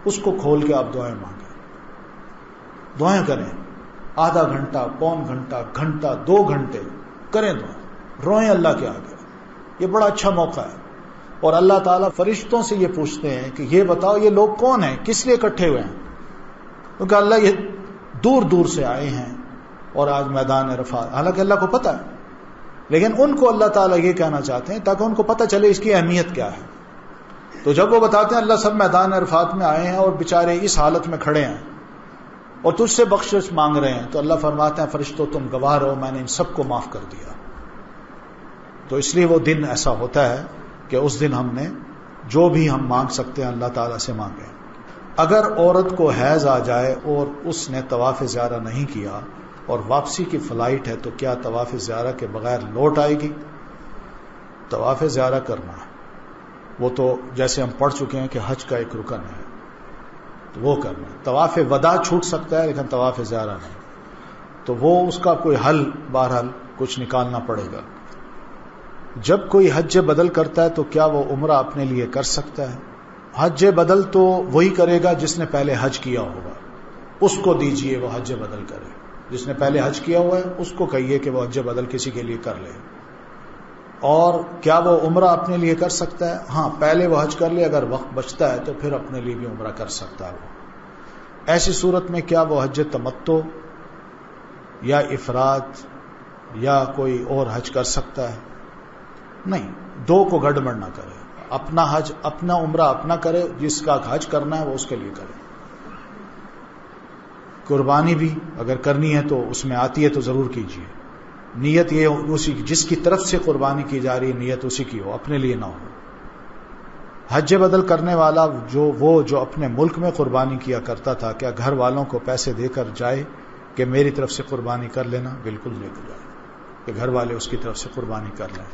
اس کو کھول کے آپ دعائیں مانگیں, دعائیں کریں. آدھا گھنٹہ, پون گھنٹہ, گھنٹہ, 2 گھنٹے کریں دعائیں, روئیں اللہ کے آگے. یہ بڑا اچھا موقع ہے. اور اللہ تعالیٰ فرشتوں سے یہ پوچھتے ہیں کہ یہ بتاؤ یہ لوگ کون ہیں, کس لیے اکٹھے ہوئے ہیں؟ کیونکہ اللہ یہ دور دور سے آئے ہیں اور آج میدان عرفات, حالانکہ اللہ کو پتہ ہے, لیکن ان کو اللہ تعالیٰ یہ کہنا چاہتے ہیں تاکہ ان کو پتہ چلے اس کی اہمیت کیا ہے. تو جب وہ بتاتے ہیں اللہ سب میدان عرفات میں آئے ہیں اور بیچارے اس حالت میں کھڑے ہیں اور تجھ سے بخشش مانگ رہے ہیں, تو اللہ فرماتے ہیں فرشتوں تم گواہ رہو میں نے ان سب کو معاف کر دیا. تو اس لیے وہ دن ایسا ہوتا ہے کہ اس دن ہم نے جو بھی ہم مانگ سکتے ہیں اللہ تعالیٰ سے مانگیں. اگر عورت کو حیض آ جائے اور اس نے طواف زیارہ نہیں کیا اور واپسی کی فلائٹ ہے, تو کیا طواف زیارہ کے بغیر لوٹ آئے گی؟ طواف زیارہ کرنا ہے وہ تو جیسے ہم پڑھ چکے ہیں کہ حج کا ایک رکن ہے, تو وہ کرنا ہے. طواف وداع چھوٹ سکتا ہے لیکن طواف زیارہ نہیں, تو وہ اس کا کوئی حل بہرحال کچھ نکالنا پڑے گا. جب کوئی حج بدل کرتا ہے تو کیا وہ عمرہ اپنے لیے کر سکتا ہے؟ حج بدل تو وہی کرے گا جس نے پہلے حج کیا ہوگا, اس کو دیجئے وہ حج بدل کرے. جس نے پہلے حج کیا ہوا ہے اس کو کہیے کہ وہ حج بدل کسی کے لیے کر لے. اور کیا وہ عمرہ اپنے لیے کر سکتا ہے؟ ہاں, پہلے وہ حج کر لے, اگر وقت بچتا ہے تو پھر اپنے لیے بھی عمرہ کر سکتا ہے. وہ ایسی صورت میں کیا وہ حج تمتع یا افراد یا کوئی اور حج کر سکتا ہے؟ نہیں, 2 کو گڑبڑ نہ کرے. اپنا حج اپنا عمرہ اپنا کرے, جس کا حج کرنا ہے وہ اس کے لیے کرے. قربانی بھی اگر کرنی ہے تو اس میں آتی ہے تو ضرور کیجیے. نیت یہ اسی جس کی طرف سے قربانی کی جا رہی ہے نیت اسی کی ہو, اپنے لیے نہ ہو. حج بدل کرنے والا جو اپنے ملک میں قربانی کیا کرتا تھا, کیا گھر والوں کو پیسے دے کر جائے کہ میری طرف سے قربانی کر لینا؟ بالکل لے کر جائے کہ گھر والے اس کی طرف سے قربانی کر لیں.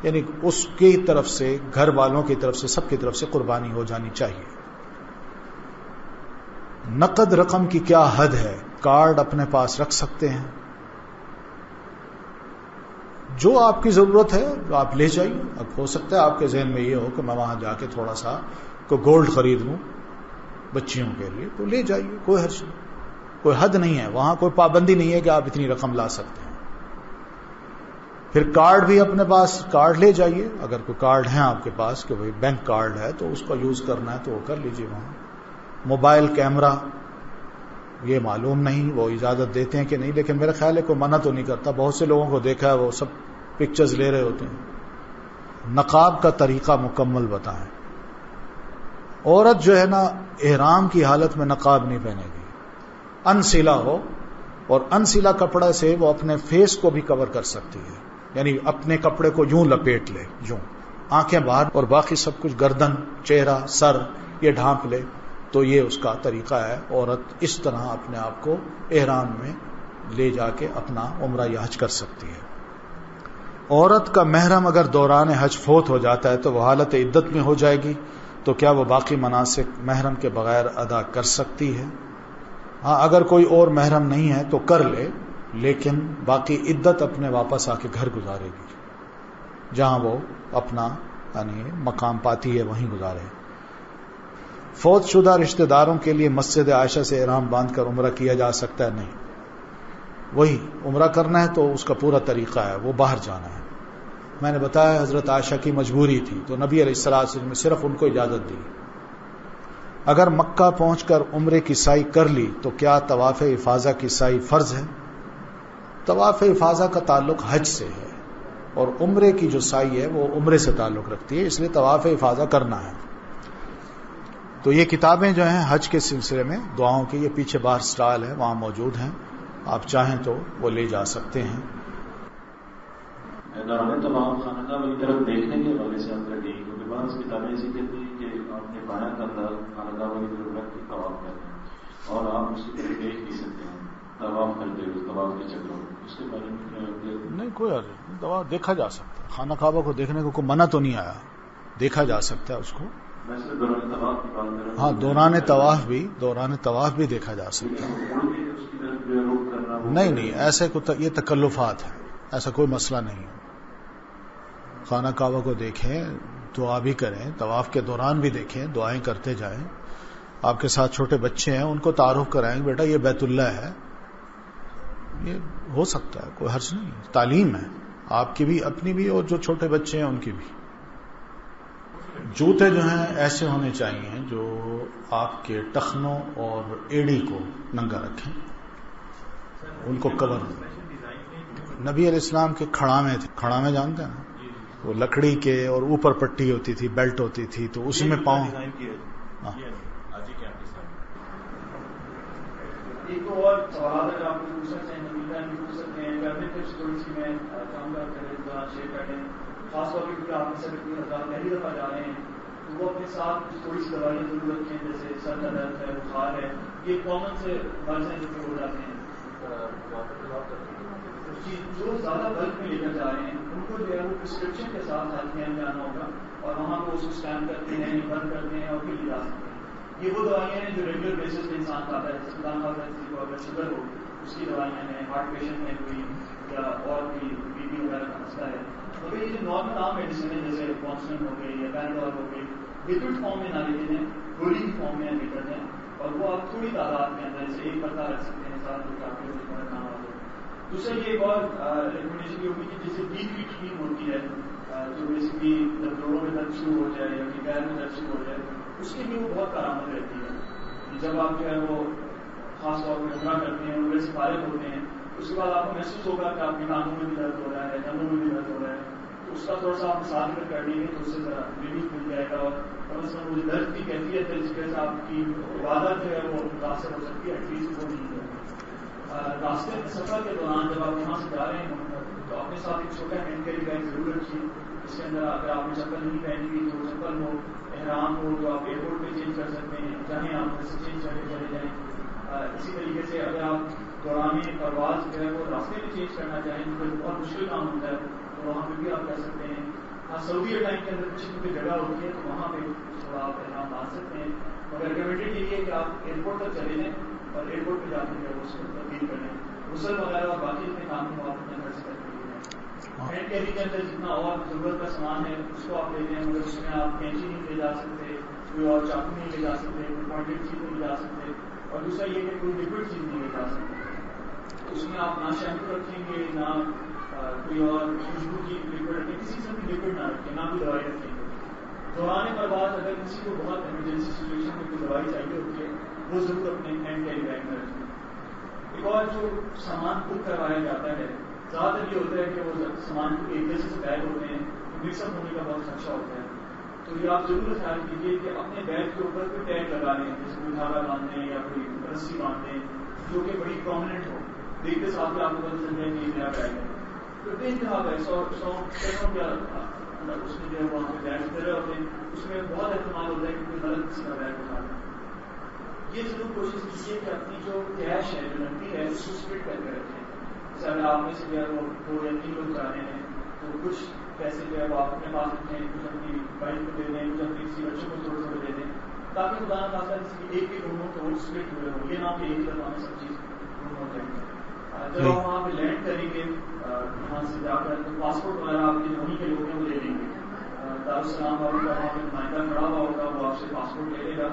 یعنی اس کی طرف سے, گھر والوں کی طرف سے, سب کی طرف سے قربانی ہو جانی چاہیے. نقد رقم کی کیا حد ہے؟ کارڈ اپنے پاس رکھ سکتے ہیں, جو آپ کی ضرورت ہے جو آپ لے جائیے. اب ہو سکتا ہے آپ کے ذہن میں یہ ہو کہ میں وہاں جا کے تھوڑا سا کوئی گولڈ خرید لوں بچیوں کے لیے, تو لے جائیے, کوئی حرج نہیں, کوئی حد نہیں ہے وہاں, کوئی پابندی نہیں ہے کہ آپ اتنی رقم لا سکتے ہیں. پھر کارڈ بھی اپنے پاس کارڈ لے جائیے, اگر کوئی کارڈ ہے آپ کے پاس کہ بھائی بینک کارڈ ہے تو اس کا یوز کرنا ہے تو وہ کر لیجیے وہاں. موبائل کیمرہ یہ معلوم نہیں وہ اجازت دیتے ہیں کہ نہیں, لیکن میرا خیال ہے کوئی منع تو نہیں کرتا. بہت سے لوگوں کو دیکھا ہے وہ سب پکچرز لے رہے ہوتے ہیں. نقاب کا طریقہ مکمل بتائیں. عورت جو ہے نا احرام کی حالت میں نقاب نہیں پہنے گی, انسلا ہو, اور انسلا کپڑے سے وہ اپنے فیس کو بھی کور کر سکتی ہے. یعنی اپنے کپڑے کو یوں لپیٹ لے, یوں آنکھیں باہر, اور باقی سب کچھ گردن, چہرہ, سر یہ ڈھانپ لے, تو یہ اس کا طریقہ ہے. عورت اس طرح اپنے آپ کو احرام میں لے جا کے اپنا عمرہ یا حج کر سکتی ہے. عورت کا محرم اگر دوران حج فوت ہو جاتا ہے تو وہ حالت عدت میں ہو جائے گی, تو کیا وہ باقی مناسک محرم کے بغیر ادا کر سکتی ہے؟ ہاں, اگر کوئی اور محرم نہیں ہے تو کر لے, لیکن باقی عدت اپنے واپس آ کے گھر گزارے گی, جہاں وہ اپنا یعنی مقام پاتی ہے وہیں گزارے. فوت شدہ رشتہ داروں کے لیے مسجد عائشہ سے احرام باندھ کر عمرہ کیا جا سکتا ہے؟ نہیں, وہی عمرہ کرنا ہے تو اس کا پورا طریقہ ہے, وہ باہر جانا ہے. میں نے بتایا حضرت عائشہ کی مجبوری تھی تو نبی علیہ السلام نے صرف ان کو اجازت دی. اگر مکہ پہنچ کر عمرے کی سعی کر لی تو کیا طواف افاضہ کی سعی فرض ہے؟ طواف افاضہ کا تعلق حج سے ہے اور عمرے کی جو سعی ہے وہ عمرے سے تعلق رکھتی ہے, اس لیے طواف افاضہ کرنا ہے. تو یہ کتابیں جو ہیں حج کے سلسلے میں دعاؤں کی, یہ پیچھے باہر سٹال ہے وہاں موجود ہیں, آپ چاہیں تو وہ لے جا سکتے ہیں. دوران تمام خانہ کعبہ کی طرف دیکھنے کے حوالے سے آپ کر دی کیونکہ بعض کتابیں ایسی کہتی ہیں کہ آپ نے بایاں کندھا خانہ کعبہ کی طرف رکھ کے طواف کرنا ہے اور آپ اس کی طرف دیکھ نہیں سکتے ہیں طواف کرتے ہوئے طواف کے چکروں میں. اس کے بارے میں نہیں کوئی حرج نہیں، طواف دیکھا جا سکتا ہے، خانہ کعبہ کو دیکھنے کو کوئی منع تو نہیں آیا، دیکھا جا سکتا ہے اس کو. ویسے دوران طواف کی بات کر رہا ہوں. ہاں دوران طواف بھی دیکھا جا سکتا ہے. اس کی طرف رخ کرنا نہیں ایسے یہ تکلفات ہے، ایسا کوئی مسئلہ نہیں ہے. خانہ کعبہ کو دیکھیں، دعا بھی کریں، طواف کے دوران بھی دیکھیں، دعائیں کرتے جائیں. آپ کے ساتھ چھوٹے بچے ہیں، ان کو تعارف کرائیں، بیٹا یہ بیت اللہ ہے. یہ ہو سکتا ہے، کوئی حرج نہیں، تعلیم ہے آپ کی بھی، اپنی بھی، اور جو چھوٹے بچے ہیں ان کی بھی. جوتے جو ہیں ایسے ہونے چاہیے جو آپ کے ٹخنوں اور ایڑی کو ننگا رکھیں، ان کو کور. نبی علیہ السلام کے کھڑامے تھے، کھڑامے جانتے ہیں نا، وہ لکڑی کے اور اوپر پٹی ہوتی تھی، بیلٹ ہوتی تھی، تو اس میں پاؤں. ایک تو اور سوالات اگر آپ کو پوچھ سکتے ہیں نبیلا بھی پوچھ سکتے ہیں، گھر میں ٹپس تھوڑی سی میں کام کریں شیئر کر لیں. خاص طور پہ کیونکہ آپ میں سے پہلی دفعہ جا رہے ہیں تو وہ اپنے ساتھ تھوڑی سی دوائیاں ضرور رکھیں، جیسے سر کا درد ہے، بخار ہے، یہ کامن سے مرض ہیں جو ہو جاتے ہیں. جو زیادہ بلک میں لے کر جا رہے ہیں ان کو جو ہے وہ پرسکرپشن کے ساتھ ہاتھ میں جانا ہوگا اور وہاں کو اس کو اسکین کرتے ہیں، بند کرتے ہیں اور پھر لے جا سکتے ہیں. یہ وہ دوائیاں ہیں جو ریگولر بیسس پہ انسان کھاتا ہے. اسپتال کھاتا ہے، کسی کو اگر شوگر ہو اس کی دوائیاں ہیں، ہارٹ پیشنٹ ہیں کوئی یا اور بھی بی پی وغیرہ کا مسئلہ ہے. تو یہ جو نارمل عام میڈیسن ہے جیسے کانسٹنٹ ہو گئی یا پینڈول ہو گئی، لکوڈ فارم میں نہ لیتے ہیں، گولی کی فارم میں لے کر دیں اور وہ آپ تھوڑی تعداد کے اندر جیسے ایک پتا رکھ سکتے ہیں ساتھ جو کافی کام آ جائے. دوسرا یہ ایک اور ریکمنڈیشن یہ ہوگی کہ جیسے بیٹ کی ٹھیک ہوتی ہے جو بیسکلی جب جوڑوں میں درد شروع ہو جائے یا پھر پیر میں درد شروع ہو جائے اس کے لیے وہ بہت کارآمد رہتی ہے. جب آپ جو ہے وہ خاص طور پہ عمرہ کرتے ہیں، عمرے سے فارغ ہوتے ہیں، اس کے بعد آپ کو محسوس ہوگا کہ آپ کے کانوں میں بھی درد ہو رہا ہے، جنگوں میں بھی درد ہو رہا ہے، تو اس کا تھوڑا سا آپ مثال کر لیں گے تو اس سے ذرا ریلیف مل جائے گا اور کم از کم مجھے درد کی کیفیت ہے جس کی وجہ سے آپ کی عبادت جو ہے وہ متاثر ہو سکتی ہے، ایٹ لیسٹ وہ نہیں ہے. راستے میں سفر کے دوران جب آپ یہاں سے جا رہے ہیں تو اپنے ساتھ ایک چھوٹا ہینڈ کیری بیگ ضرور رکھیے جس کے اندر اگر آپ نے چپل نہیں پہنی ہوئی تو چپل ہو، احرام ہو جو آپ ایئرپورٹ پہ چینج کر سکتے ہیں، چاہیں آپ ویسے چینج کر کے چلے جائیں. اسی طریقے سے اگر آپ دوران پرواز جو ہے وہ راستے میں چینج کرنا چاہیں تو بہت مشکل کام ہوتا ہے تو وہاں پہ بھی آپ کر سکتے ہیں. سعودی ٹائم کے اندر کچھ کوئی جگہ ہوتی ہے تو وہاں پہ تھوڑا آپ احرام باندھ سکتے ہیں، مگر ریکمینڈیڈ یہ ہے کہ آپ ایئرپورٹ تک چلے جائیں اور ایئرپورٹ پہ جا کے اس کو تبدیل کر لیں. غسل وغیرہ اور باقی اپنے کام کو آپ اپنے گھر سے کر کے ہیں. ہینڈ کیری کے اندر جتنا اور ضرورت کا سامان ہے اس کو آپ لے لیں، مگر اس میں آپ کینچی نہیں لے جا سکتے، کوئی اور چاقو نہیں لے جا سکتے، کوئی پوائنٹڈ چیز نہیں لے جا سکتے، اور دوسرا یہ کہ کوئی لکوڈ چیز نہیں لے جا سکتے. اس میں آپ نہ شیمپو رکھیں گے، نہ کوئی اور خوشبو کی لکوڈ رکھیں، کسی سے بھی لکوڈ نہ رکھیں، نہ کوئی دوائی رکھیں گے. دوران پرواز اگر کسی کو بہت ایمرجنسی سچویشن میں کوئی دوائی چاہیے ہوتی ہے وہ ضرور اپنے ہینڈ کیری بیگ میں رکھیں. ایک اور جو سامان بک کروایا جاتا ہے زیادہ تر یہ ہوتا ہے کہ وہ سامان ایک جیسے سے بیگ ہوتے ہیں تو مکس اپ ہونے کا بہت خدشہ ہوتا ہے. تو یہ آپ ضرور خیال کیجیے کہ اپنے بیگ کے اوپر کوئی ٹیگ لگا لیں، جیسے کوئی دھاگا باندھ دیں یا کوئی رسی باندھ دیں جو کہ بڑی پرومیننٹ ہو، دیکھتے ساتھ ہی آپ کو پتہ چل جائے کہ یہ میرا بیگ ہے. تو بے انتہا ہے اس میں جو ہے وہاں پہ بیگ کرے ہوتے ہیں، اس میں بہت احتمال ہوتا ہے کہ کوئی غلط کسی کا بیگ اٹھا لیں. یہ ضرور کوشش کیجیے کہ اپنی جو کیش ہے، جو نقدی ہے، اس کو اسپلٹ کر کے رکھیں. جیسے اگر آپ میں سے جو ہے وہ 2 یا 3 لوگ جا رہے ہیں تو کچھ پیسے جو ہے وہ آپ اپنے پاس رکھیں، کچھ اپنی بائک کو دے دیں، کچھ اپنی کسی بچوں کو تھوڑے تھوڑے دے دیں تاکہ خدا نہ خاصا کسی ایک روم ہو تو وہ اسپلٹ ہوئے ہو، یہ نہ کہ ایک دفعہ میں سب چیز روم ہو جائیں. جب آپ وہاں پہ لینڈ کریں گے یہاں سے جا کر تو پاسپورٹ وغیرہ آپ کے وہیں کے لوگ ہیں وہ لے لیں گے. دارالسلام والوں کا وہاں پہ نمائندہ کھڑا ہوا ہوگا، وہ آپ سے پاسپورٹ لے لے گا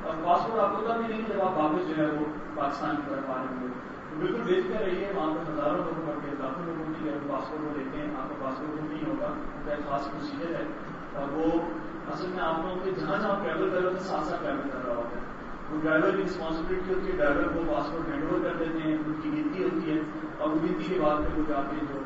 اور پاسپورٹ آپ کو تب ملیں گے جب آپ واپس جو ہے وہ پاکستان کی طرف آ رہے ہوں گے. تو بالکل بے فکر رہیے، وہاں پہ ہزاروں لوگوں کا لاکھوں لوگوں کی پاسپورٹ وہ لیتے ہیں، آپ کا پاسپورٹ وہ نہیں ہوگا، ان کا ایک خاص پروسیجر ہے اور وہ اصل میں آپ لوگوں کے جہاں جہاں ٹریول کر رہے ہوتے ہیں ساتھ ساتھ ٹریول کر رہا ہوتا ہے. وہ ڈرائیور کی رسپانسبلٹی ہوتی ہے، ڈرائیور کو پاسپورٹ ہینڈ اوور کر دیتے ہیں، ان کی گنتی ہوتی ہے اور وہ گنتی کے بعد پھر وہ جا کے جو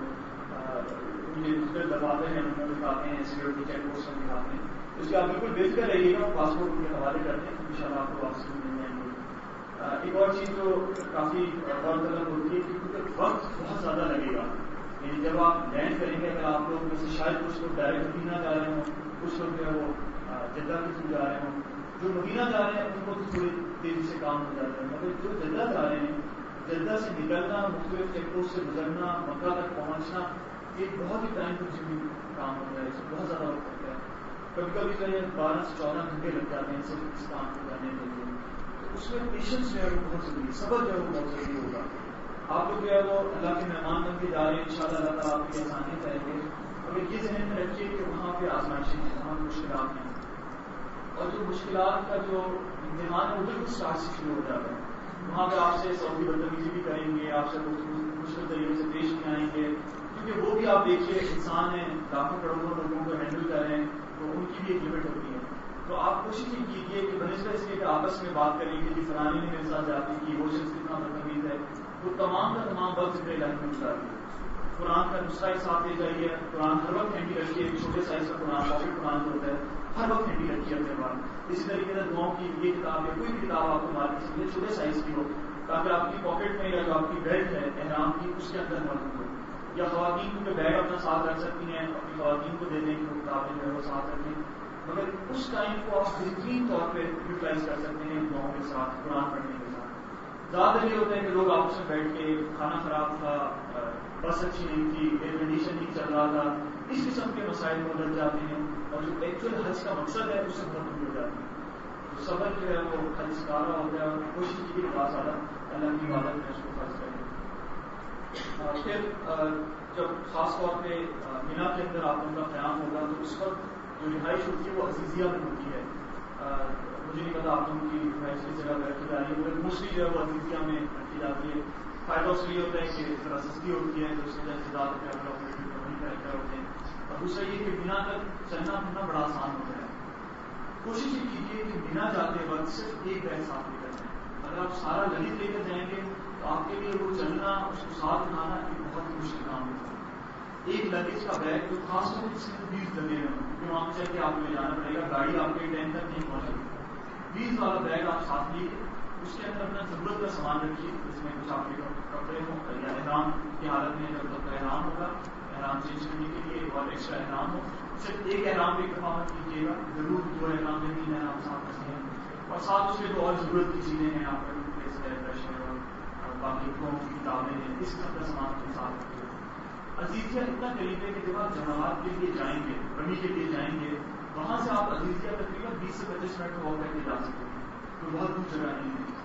ڈیجیٹل دباتے ہیں ان کو دکھاتے ہیں، سیکورٹی چیک پوسٹ میں دکھاتے ہیں. اس کے آپ بالکل بے فکر رہیے گا، پاسپورٹ ان کے حوالے کرتے ہیں، ان شاء اللہ آپ کو واپس مل جائیں گے. ایک اور چیز جو کافی غور طلب ہوتی ہے کہ کیونکہ وقت بہت زیادہ لگے گا یعنی جب آپ لینڈ کریں گے، اگر آپ لوگ میں سے شاید کچھ لوگ ڈائریکٹ مدینہ جا رہے ہوں، کچھ لوگ جو ہے وہ جدہ کے تھرو جا رہے ہوں، جو مدینہ جا رہے ہیں ان کو تو تھوڑی تیزی سے کام ہو جاتا ہے، مگر جو جدہ جا رہے ہیں، جدہ سے نکلنا، مختلف چیک پوسٹ سے گزرنا، مکہ تک پہنچنا، ایک بہت ہی ٹائم کنزیومنگ کام ہوتا ہے، اس میں بہت زیادہ وقت لگتا ہے، کبھی کبھی جو ہے 12 سے 14 گھنٹے لگ جاتے ہیں صرف اس کام کو کرنے کے لیے. تو اس میں پیشنس جو ہے وہ بہت ضروری ہے، صبر جو ہے وہ بہت ضروری ہوگا. آپ لوگ جو ہے وہ اللہ کے مہمان بن کے جا رہے ہیں، انشاءاللہ اللہ تعالیٰ آپ کی آسانی کریں گے، مگر یہ ذہن میں رکھیے کہ وہاں پہ آزمائشیں ہیں، وہاں مشکلات ہیں، اور جو مشکلات کا جو امتحان ہے وہ بالکل اسٹارٹ سے شروع ہو جاتا ہے. وہاں پہ آپ سے سعودی بدتمیزی بھی کریں گے، آپ سے مشکل طریقے سے پیش نہیں آئیں گے، کیونکہ وہ بھی آپ دیکھیے انسان ہیں، لاکھوں کروڑوں لوگوں کو ہینڈل کر رہے ہیں، تو ان کی بھی ایک لمٹ ہوتی ہے. تو آپ کوشش یہ کیجیے کہ بنسبت اس کے کہ آپس میں بات کریں کہ جی فلانی نے میرے ساتھ جاتی کی، وہ شخص کتنا بدتمیز ہے، وہ تمام کا تمام وقت ذکر الہی میں گزاریے. قرآن کا نسخہ ہی ساتھ لے جائیے، قرآن ہر وقت ہینڈی رکھیے، ایک چھوٹے سائز کا قرآن، پاکٹ قرآن جو ہوتا ہے ہر وقت ہینڈی رکھیے اپنے پاس. اسی طریقے سے دعاؤں کی یہ کتاب یا کوئی بھی کتاب آپ کو مارکیٹ سے چھوٹے سائز کی ہو، تاکہ آپ کی پاکٹ میں یا جو آپ کی بیلٹ ہے احرام کی اس کے اندر موجود ہو. یا خواتین کو بیگ اپنا ساتھ رکھ سکتی ہیں، اپنی خواتین کو دے دیں کہ وہ کتابیں جو ہے وہ ساتھ رکھیں، مگر اس ٹائم کو آپ بہترین طور پہ یوٹیلائز کر سکتے ہیں دعاؤں کے ساتھ، قرآن پڑھنے کے ساتھ. زیادہ یہ ہوتا ہے کہ لوگ آپس میں بیٹھ کے کھانا خراب تھا، بس اچھی نہیں تھی، ایئر کنڈیشن نہیں چل رہا تھا، اس قسم کے مسائل میں الجھ جاتے ہیں، اور جو ایکچوئل حج کا مقصد ہے اس سے بہت دور ہو جاتے ہیں. تو صبر جو ہے وہ حج سکھارا ہوتا ہے، اور کوشش کی بہت زیادہ اللہ کی عبادت میں اس کو فرض کریں. پھر جب خاص طور پہ مینا کے اندر آپ ان کا قیام ہوگا تو اس وقت جو رہائش ہوتی ہے وہ عزیزیہ میں ہوتی ہے. مجھے نہیں پتا آپ لوگوں کی رہائش کس جگہ پہ رکھی جا رہی ہے، مگر موسٹلی جو ہے وہ عزیزیہ میں رکھی جاتی ہے. فائدہ اس لیے ہوتا ہے کہ ذرا سستی ہوتی ہے، تو اس وجہ سے زیادہ پیار وہیں پہ ہوتے ہیں. اور دوسرا یہ کہ مینا تک چلنا پھرنا بڑا آسان ہوتا ہے. کوشش یہ کیجیے کہ مینا جاتے وقت صرف ایک بیگ ساتھ لے کر جائیں. اگر آپ سارا لگیج لے کر جائیں گے تو آپ کے لیے وہ چلنا، اس کو ساتھ اٹھانا ایک بہت ہی مشکل کام ہوتا ہے. ایک لگیج کا بیگ جو خاص طور پر 20 لگے ہوئے ہیں، کیونکہ وہاں سے کہ آپ کو لے جانا پڑے گا، گاڑی آپ کے ٹائم تک نہیں پہنچے گی. 20 والا بیگ آپ ساتھ لیجیے، اس کے اندر اپنا ضرورت کا سامان رکھیے، جس میں کچھ آپ کے کپڑے ہوں یا احرام کی حالت میں جب تک احرام ہوگا، احرام چینج کرنے کے لیے اور ایکسٹرا احرام ہو. صرف ایک احرام بھی اکتفا مت کیجیے گا، ضرور 2 احرام یا 3 احرام ساتھ رکھیں ہیں، اور ساتھ اس کے جو اور ضرورت کی چیزیں ہیں آپ کا باقی قوم کی کتابیں ہیں، اس قسم کا سامان کے ساتھ رکھیے. عزیزیہ اتنا قریب ہے کہ جب آپ جماعت کے لیے جائیں گے، رمی کے لیے جائیں گے، وہاں سے آپ عزیزیہ تقریباً 20 سے 25 منٹ واک کر کے جا سکتے ہیں، تو بہت دور جگہ نہیں ہے.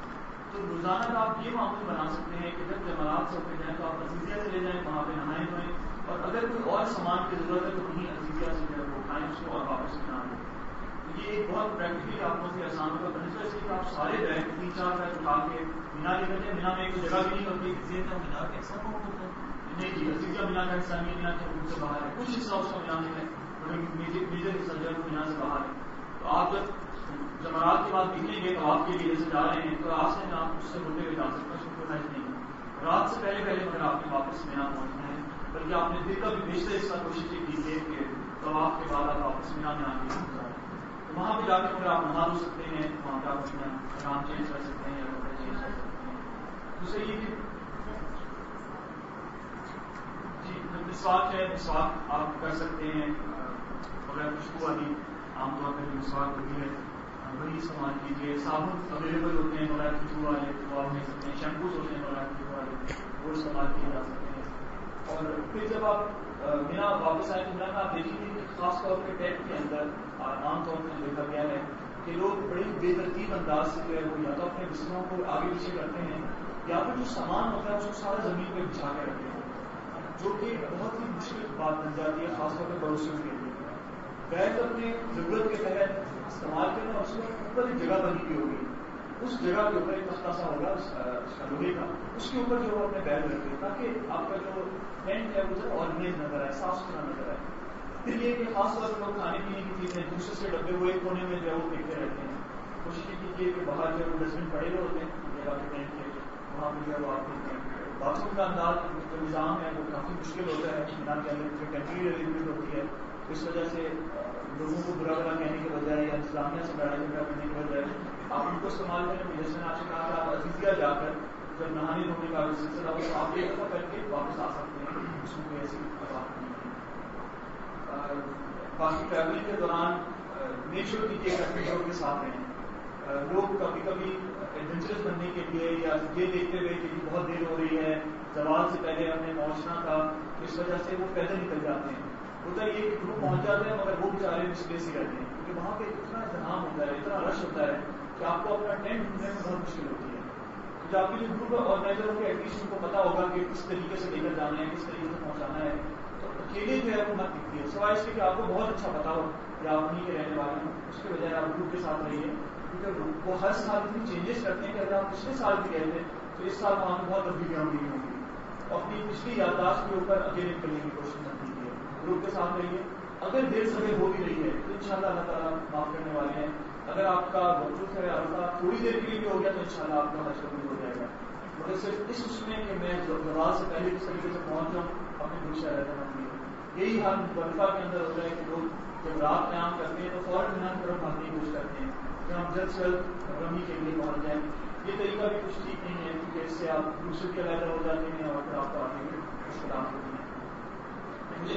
تو روزانہ کا آپ یہ معمول بنا سکتے ہیں کہ جب جماعت سے ہو کے جائیں تو آپ عزیزیہ چلے جائیں، وہاں پہ نہائیں دھوئیں، اور اگر کوئی اور سامان کی ضرورت ہے تو وہیں عزیزیہ سے جو ہے وہ اٹھائیں اس کو اور واپس بنا دیں. یہ ایک بہت پریکٹیکلی آپ کو سے آسان ہوگا، بنسبت اس کہ آپ سارے بیگ 3-4 بیگ اٹھا کے مینا لے کر جائیں. مینا میں ایک جگہ بھی نہیں ہوتی، مینا کے حصہ ہوتا ہے نہیں جی، عزیزیہ مینا کا حصہ نہیں ہے، مینا کے حدود سے باہر ہے. کچھ حصہ اس کا مینا میں ہے، میجر حصہ جو ہے وہ مینا سے باہر ہے. تو آپ جب جمعرات کے بعد نکلیں گے تو آپ کے لیے جیسے جا رہے ہیں تو راستے میں آپ اس سے ہوتے ہوئے جا سکتے ہیں، اس کو خرچ نہیں ہے. رات سے پہلے مگر آپ نے واپس مینا پہنچنا ہے، بلکہ آپ نے دن کا بھی بیشتر حصہ کوشش یہ کیجیے کہ طواف کے بعد آپ واپس مینا میں آ کے گزاریں. وہاں پہ جا کے اگر آپ نہا دھو سکتے ہیں، وہاں پہ آپ اپنا احرام چینج کر سکتے ہیں یا کپڑے چینج کر سکتے ہیں. دوسرے یہ کہ جی مسواک ہے، مسواک آپ کر سکتے ہیں بغیر خوشبو والی، عام طور پہ جو مسواک ہوتی ہے وہی استعمال کیجیے. صابن اویلیبل ہوتے ہیں بغیر خوشبو والے، وہ آپ لے سکتے ہیں. شیمپوز ہوتے ہیں بغیر خوشبو والے، وہ استعمال کیے جا سکتے ہیں. اور پھر جب آپ مینا واپس آئے تو مینا میں آپ دیکھیں گے کہ خاص طور پہ ٹینٹ کے اندر عام طور پر دیکھا گیا ہے کہ لوگ بڑی بے ترتیب انداز سے جو ہے وہ یا تو اپنے بستروں کو آگے پیچھے کرتے ہیں یا پھر جو سامان ہوتا ہے اس کو سارا زمین پہ بچھا کے رکھتے ہیں، جو کہ بہت ہی مشکل بات بن جاتی ہے خاص طور پہ پڑوسیوں کے لیے. بیگ اپنے ضرورت کے تحت استعمال کرنا، اس میں اوپر ایک جگہ بنی ہوئی ہوگی، اس جگہ کے اوپر ایک تختہ سا ہوگا اس کا لوہے کا، اس کے اوپر جو اپنے بیگ رکھے تاکہ آپ کا جو ٹینٹ ہے وہ جو آرگنائز نظر آئے، صاف ستھرا نظر آئے. پھر یہ کہ خاص طور پر لوگ کھانے پینے کی چیزیں دوسرے سے ڈبے ہوئے کونے میں جو ہے وہ پھینکتے رہتے ہیں. کوشش یہ کیجیے کہ باہر جو ہے وہ ڈسٹ بن پڑے ہوئے ہوتے ہیں جگہ کے ٹینٹ کے، وہاں پہ جو ہے وہ آپ پھینکتے ہیں. باتھ روم کا انداز جو نظام ہے وہ کافی مشکل ہوتا ہے، مینا کے اندر جو ٹیمپریری ارینجمنٹ ہوتی ہے اس وجہ سے لوگوں کو برا برا کہنے کے بجائے یا اسلامیہ سے لڑائی جھگڑا کرنے کے بجائے آپ ان کو استعمال کریں. جیسے میں نے آپ سے کہا کہ آپ عزیزیہ جا کر جب نہانے دھونے کا سلسلہ ہو تو آپ ایک دفعہ کر کے واپس آ سکتے ہیں، اس میں کوئی ایسی بات نہیں ہے۔ باقی ٹریولنگ کے دوران میک شیور کیجیے کہ اپنے لوگوں کے ساتھ رہیں۔ لوگ کبھی کبھی ایڈونچرس بننے کے لیے یا یہ دیکھتے ہوئے کہ بہت دیر ہو رہی ہے، زوال سے پہلے ہمیں پہنچنا تھا، اس وجہ سے وہ پیدل نکل جاتے ہیں۔ ہوتا یہ کہ گروپ پہنچ جاتے ہیں مگر وہ بیچارے مسپلیس ہی رہتے ہیں، کیونکہ وہاں پہ اتنا انتظام ہوتا ہے، اتنا رش ہوتا ہے کہ آپ کو اپنا ٹینٹ ڈھونڈنے میں بہت مشکل ہوتی ہے۔ جو آپ کے جو گروپ آرگنائزر ہوں گے ایٹ لیسٹ ان کو پتا ہوگا کہ کس طریقے سے لے کر جانا ہے، کس طریقے سے پہنچانا ہے، تو اکیلے جو ہے وہ مت دکھتی ہے، سوائے اس کے کہ آپ کو بہت اچھا پتا ہو یا آپ وہیں کے رہنے والے ہیں، اس کے بجائے آپ گروپ کے ساتھ رہیے، کیونکہ وہ ہر سال اتنی چینجز کرتے ہیں کہ اگر آپ پچھلے سال بھی گئے تھے تو اس سال وہاں پہ بہت تبدیلیاں ہوئی ہوں گی۔ اپنی پچھلی یادداشت کے اوپر اکیلے کرنے کی کوشش نہ کیجیے، گروپ کے ساتھ رہیے۔ اگر دیر سویر ہو بھی رہی ہے تو انشاءاللہ اللہ تعالیٰ معاف کرنے والے ہیں۔ اگر آپ کا وقت ہے عرفہ تھوڑی دیر کے لیے بھی ہو گیا تو انشاءاللہ آپ کا حج قبول ہو جائے گا، مگر صرف اس میں کہ میں زوال سے پہلے کس طریقے سے پہنچ جاؤں، اپنے دل سے رہتا نہ کیجیے۔ یہی حال مصطلفہ کے اندر ہوتا ہے کہ لوگ جب رات قیام کرتے ہیں تو فوراً مینا کی طرف بھاگنے کی کوشش کرتے ہیں کہ ہم جلد سے جلد رمی کے لیے پہنچ جائیں۔ یہ طریقہ بھی کچھ ٹھیک نہیں ہے، کیونکہ اس سے آپ دوسرے بھی علیحدہ ہو جاتے ہیں اور پھر آپ کو آگے بھی مشکلات ہوتی ہیں۔ مجھے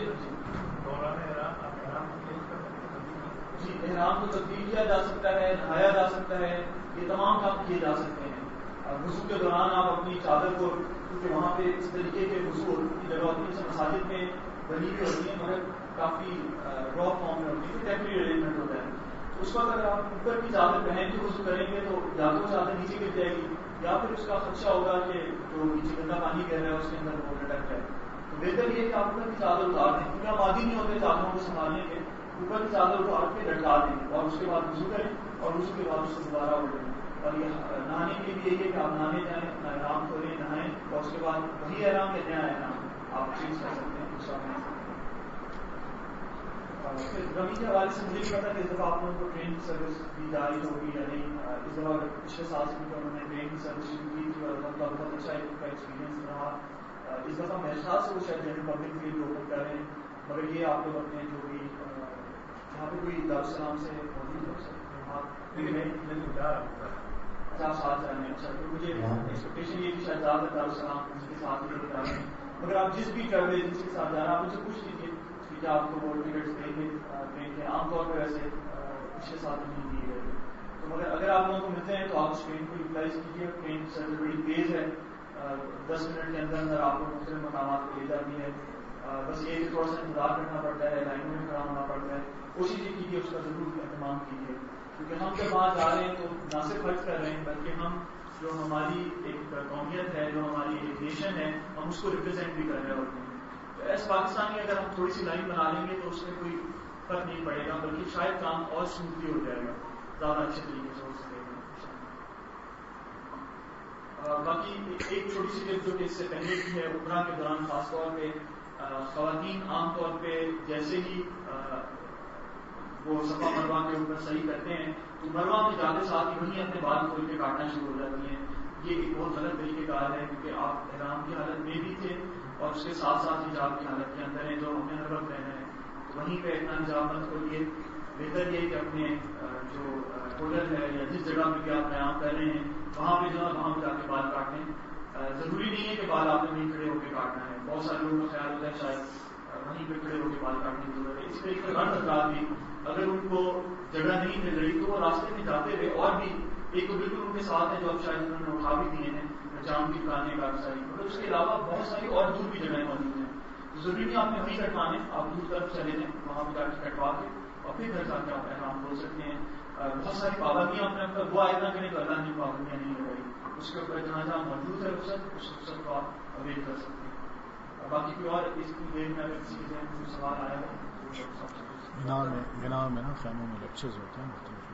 جی احرام کو تبدیل کیا جا سکتا ہے، نہایا جا سکتا ہے، یہ تمام کام کیے جا سکتے ہیں۔ وضو کے دوران آپ اپنی چادر کو، کیونکہ وہاں پہ اس طریقے کے وضو کی جگہ ہوتی ہے جیسے مساجد میں بنی ہوئی ہوتی ہیں مگر کافی را فارم میں ہوتی ہے، ٹیمپری ارینجمنٹ ہوتا ہے، تو اس وقت اگر آپ اوپر کی چادر پہن کے وضو کریں گے تو یا تو چادر نیچے گر جائے گی یا پھر اس کا خدشہ ہوگا کہ جو نیچے گندا پانی گر رہا ہے اس کے اندر وہ لٹک جائے۔ تو بہتر یہ کہ آپ اوپر کی چادر اتار دیں، کیونکہ آپ عادی نہیں ہوتے چادروں کو سنبھالنے کے، اوپر کی چادر اتار کے لٹکا دیں اور اس کے بعد وضو کریں اور وضو کے بعد اس کو دوبارہ اٹھیں۔ اور یہ نہانے کے لیے یہی ہے کہ آپ نہانے جائیں، اپنا احرام کھولیں، نہائیں اور اس کے بعد وہی احرام یا نیا احرام آپ چینج کر سکتے ہیں انشاءاللہ۔ رمی کے حوالے سے مجھے نہیں پتا کہ اس دفعہ آپ لوگوں کو ٹرین کی سروس دی جا رہی ہوگی یا نہیں۔ اس دفعہ پچھلے سال سے انہوں نے ٹرین کی سروس شروع کی تھی اور الحمد للہ بہت اچھا ایکسپیرینس رہا۔ اس دفعہ میرے خیال سے وہ شاید جنرل پبلک کے لیے اوپن کر رہے ہیں، مگر یہ آپ لوگ اپنے جو بھی یہاں پہ کوئی دارالسلام سے موجود ہو اچھا آپ ساتھ جانے، اچھا تو مجھے ایکسپیکٹیشن یہ کہ شاید زیادہ دارالسلام اس کے ساتھ لے کے جا رہے ہیں، مگر آپ جس بھی ٹریول ایجنسی کے ساتھ جا رہے ہیں آپ ان سے پوچھ لیجیے کہ کیا آپ کو وہ ٹکٹس دیں گے ٹرین کے۔ عام طور پہ ویسے پچھلے سال نہیں دیے گئے تھے، تو مگر اگر آپ لوگوں کو ملتے ہیں تو آپ اس ٹرین کو یوٹیلائز کیجیے۔ ٹرین سروس بڑی تیز ہے، 10 منٹ کے اندر اندر آپ کو مختلف مقامات پہ لے جاتی ہے، بس یہ تھوڑا سا انتظار کرنا پڑتا ہے، لائنوں میں کھڑا ہونا پڑتا ہے، کوشش یہ کیجیے اس کا ضرور اہتمام کیجیے، کیونکہ ہم جب وہاں جا رہے ہیں تو نہ صرف خرچ کر رہے ہیں بلکہ ہم جو ہماری ایک قومیت ہے، جو ہماری ایک نیشن ہے، ہم اس کو ریپرزینٹ بھی کر رہے ہوتے ہیں۔ تو ایس پاکستانی اگر ہم تھوڑی سی لائن بنا لیں گے تو اس میں کوئی فرق نہیں پڑے گا، بلکہ شاید کام اور اسموتھلی ہو جائے گا، زیادہ اچھے طریقے سے ہو سکے گا۔ باقی ایک چھوٹی سی ٹپ جو کہ اس سے پہلے کی ہے، عمرہ کے دوران خاص طور پہ خواتین عام طور پہ جیسے ہی وہ صفا مروا کے اوپر صحیح کرتے ہیں تو مروا میں جاتے ساتھ ہی وہیں اپنے بال کھول کے کاٹنا شروع ہو جاتی ہیں۔ یہ ایک بہت غلط طریقہ کار ہے، کیونکہ آپ احرام کی حالت میں بھی تھے اور اس کے ساتھ ساتھ حجاب کی حالت کے اندر ہیں جو ہمیں ہر وقت رہنا ہے، تو وہیں پہ اتنا حجاب مت کھولیے۔ بہتر یہ کہ اپنے جو ہوٹل ہے یا جس جگہ پہ بھی آپ قیام کر رہے ہیں وہاں پہ جو ہے وہاں پہ جا کے بال کاٹیں۔ ضروری نہیں ہے کہ بال آپ نے وہیں کھڑے ہو کے کاٹنا ہے، بہت سارے لوگوں کا خیال ہوتا ہے شاید وہیں پہ کھڑے ہو کے بال کاٹنے کی ضرورت ہے۔ اس طریقے سے ہر افراد بھی اگر ان کو جگہ نہیں مل رہی تو وہ راستے میں جاتے ہوئے اور بھی ایک تو بالکل ان کے ساتھ ہے جو اب شاید انہوں نے اٹھا بھی دیے ہیں، جام کی دکانیں کافی ساری، مگر اس کے علاوہ بہت ساری اور دور بھی جگہیں موجود ہیں، ضروری نہیں آپ نے وہیں کٹوانے، آپ دور طرف چلے جائیں وہاں پہ جا کے کٹوا کے اور پھر گھر جا کے آپ احرام کھول سکتے ہیں۔ بہت ساری پابندیاں اپنے اوپر وہ عائد نہ کریں تو اللہ نے پابندیاں نہیں لگائی، اس کے اوپر جہاں جہاں موجود ہے رخصت اس رخصت کو آپ اویل کر سکتے ہیں۔ باقی کوئی اور اس کی دیر میں اگر کسی کے ذہن میں کوئی سوال آیا ہے بنا میں نا خیموں میں لیکچرز ہوتے ہیں مختلف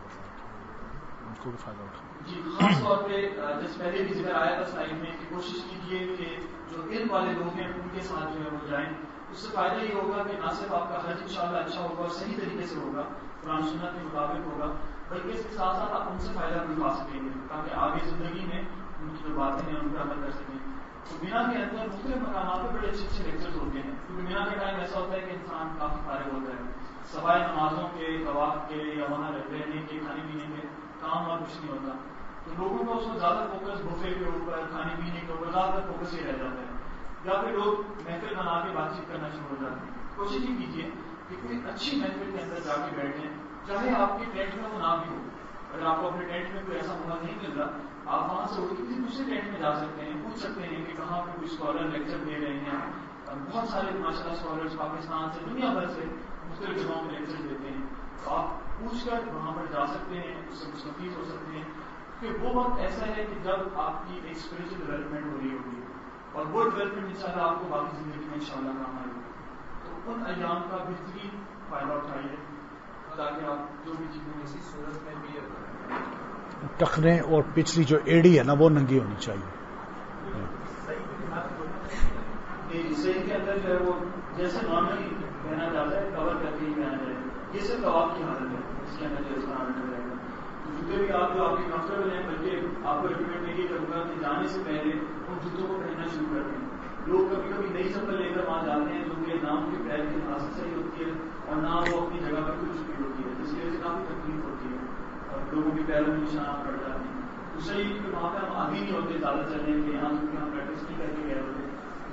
ان کو بھی فائدہ اٹھا جی، خاص طور پہ جیسے پہلے بھی ذکر آیا تھا سلائڈ میں کہ کوشش کیجیے کہ جو علم والے لوگ ہیں ان کے ساتھ جو ہے وہ جائیں، اس سے فائدہ یہ ہوگا کہ نہ صرف آپ کا حج انشاءاللہ اچھا ہوگا اور صحیح طریقے سے ہوگا، قرآن سنت کے مطابق ہوگا، بلکہ اس کے ساتھ ساتھ آپ ان سے فائدہ بھی اٹھا سکیں گے تاکہ آگے زندگی میں ان کی جو باتیں ہیں ان پر عمل کر سکیں۔ تو مینا کے اندر مختلف مقامات پہ بڑے اچھے اچھے لیکچرز ہوتے ہیں، کیونکہ مینا کا ٹائم ایسا ہوتا ہے کہ انسان کافی فارغ ہوتا ہے، سوائے نمازوں کے، طواف کے یا وہاں رہنے کے، کھانے پینے کے کام اور کچھ نہیں ہوتا۔ تو لوگوں کا اس کو زیادہ فوکس بفے کے اوپر، کھانے پینے کے اوپر زیادہ فوکس ہی رہ جاتا ہے، یا پھر لوگ محفل بنا کے بات چیت کرنا شروع ہو جاتے ہیں. کوشش یہ کیجیے کہ کوئی اچھی محفل کے اندر جا کے بیٹھیں، چاہے آپ کے ٹینٹ میں وہ نہ بھی ہو. اگر آپ کو اپنے ٹینٹ میں کوئی ایسا موقع نہیں مل رہا، آپ وہاں سے اٹھ کے کسی دوسرے ٹینٹ میں جا سکتے ہیں، پوچھ سکتے ہیں کہ کہاں پہ کوئی اسکالر لیکچر دے رہے ہیں. بہت سارے ماشاء اللہ اسکالرس پاکستان سے، دنیا بھر سے مختلف جگہوں میں لیکچر دیتے ہیں. تو آپ پوچھ کر وہاں پر جا سکتے ہیں، اس سے مستفید ہو سکتے ہیں. کہ وہ وقت ایسا ہے کہ جب آپ کی ایک اسپرچل ڈیولپمنٹ ہو رہی ہوگی، اور وہ ڈیولپمنٹ انشاءاللہ آپ کو باقی زندگی میں انشاءاللہ کام آئے گی. تو ان ایام کا بہترین فائدہ اٹھائیے تاکہ آپ جو بھی چیزیں اسی صورت میں بھی ٹخنے اور پچھلی جو ایڑی ہے نا وہ ننگی ہونی چاہیے. صحیح کے اندر جو ہے وہ جیسے نارملی کہنا جاتا ہے کور کر کے ہی کہنا جائے. یہ صرف طواف کی حالت ہے اس کے اندر جو اس طرح رکھا جائے گا. جوتے بھی آپ جو آپ کے کمفرٹیبل ہیں، بلکہ آپ کو ریکمینڈ میں یہ کروں گا کہ جانے سے پہلے ان جوتوں کو پہننا شروع کر دیں. لوگ کبھی کبھی نئی چپل لے کر وہاں جاتے ہیں جو کہ نہ ان کے پیر کی حاصل صحیح ہوتی ہے اور نہ وہ اپنی جگہ پر کچھ چکی ہوتی ہے، جس کی وجہ سے کافی تکلیف ہوتی ہے اور لوگوں کے پیروں میں نشانات پڑ جاتے ہیں. دوسرا یہ کہ وہاں پہ ہم آگے نہیں ہوتے زیادہ چلنے کے، یہاں کیونکہ ہم پریکٹس نہیں کر کے گئے ہوتے.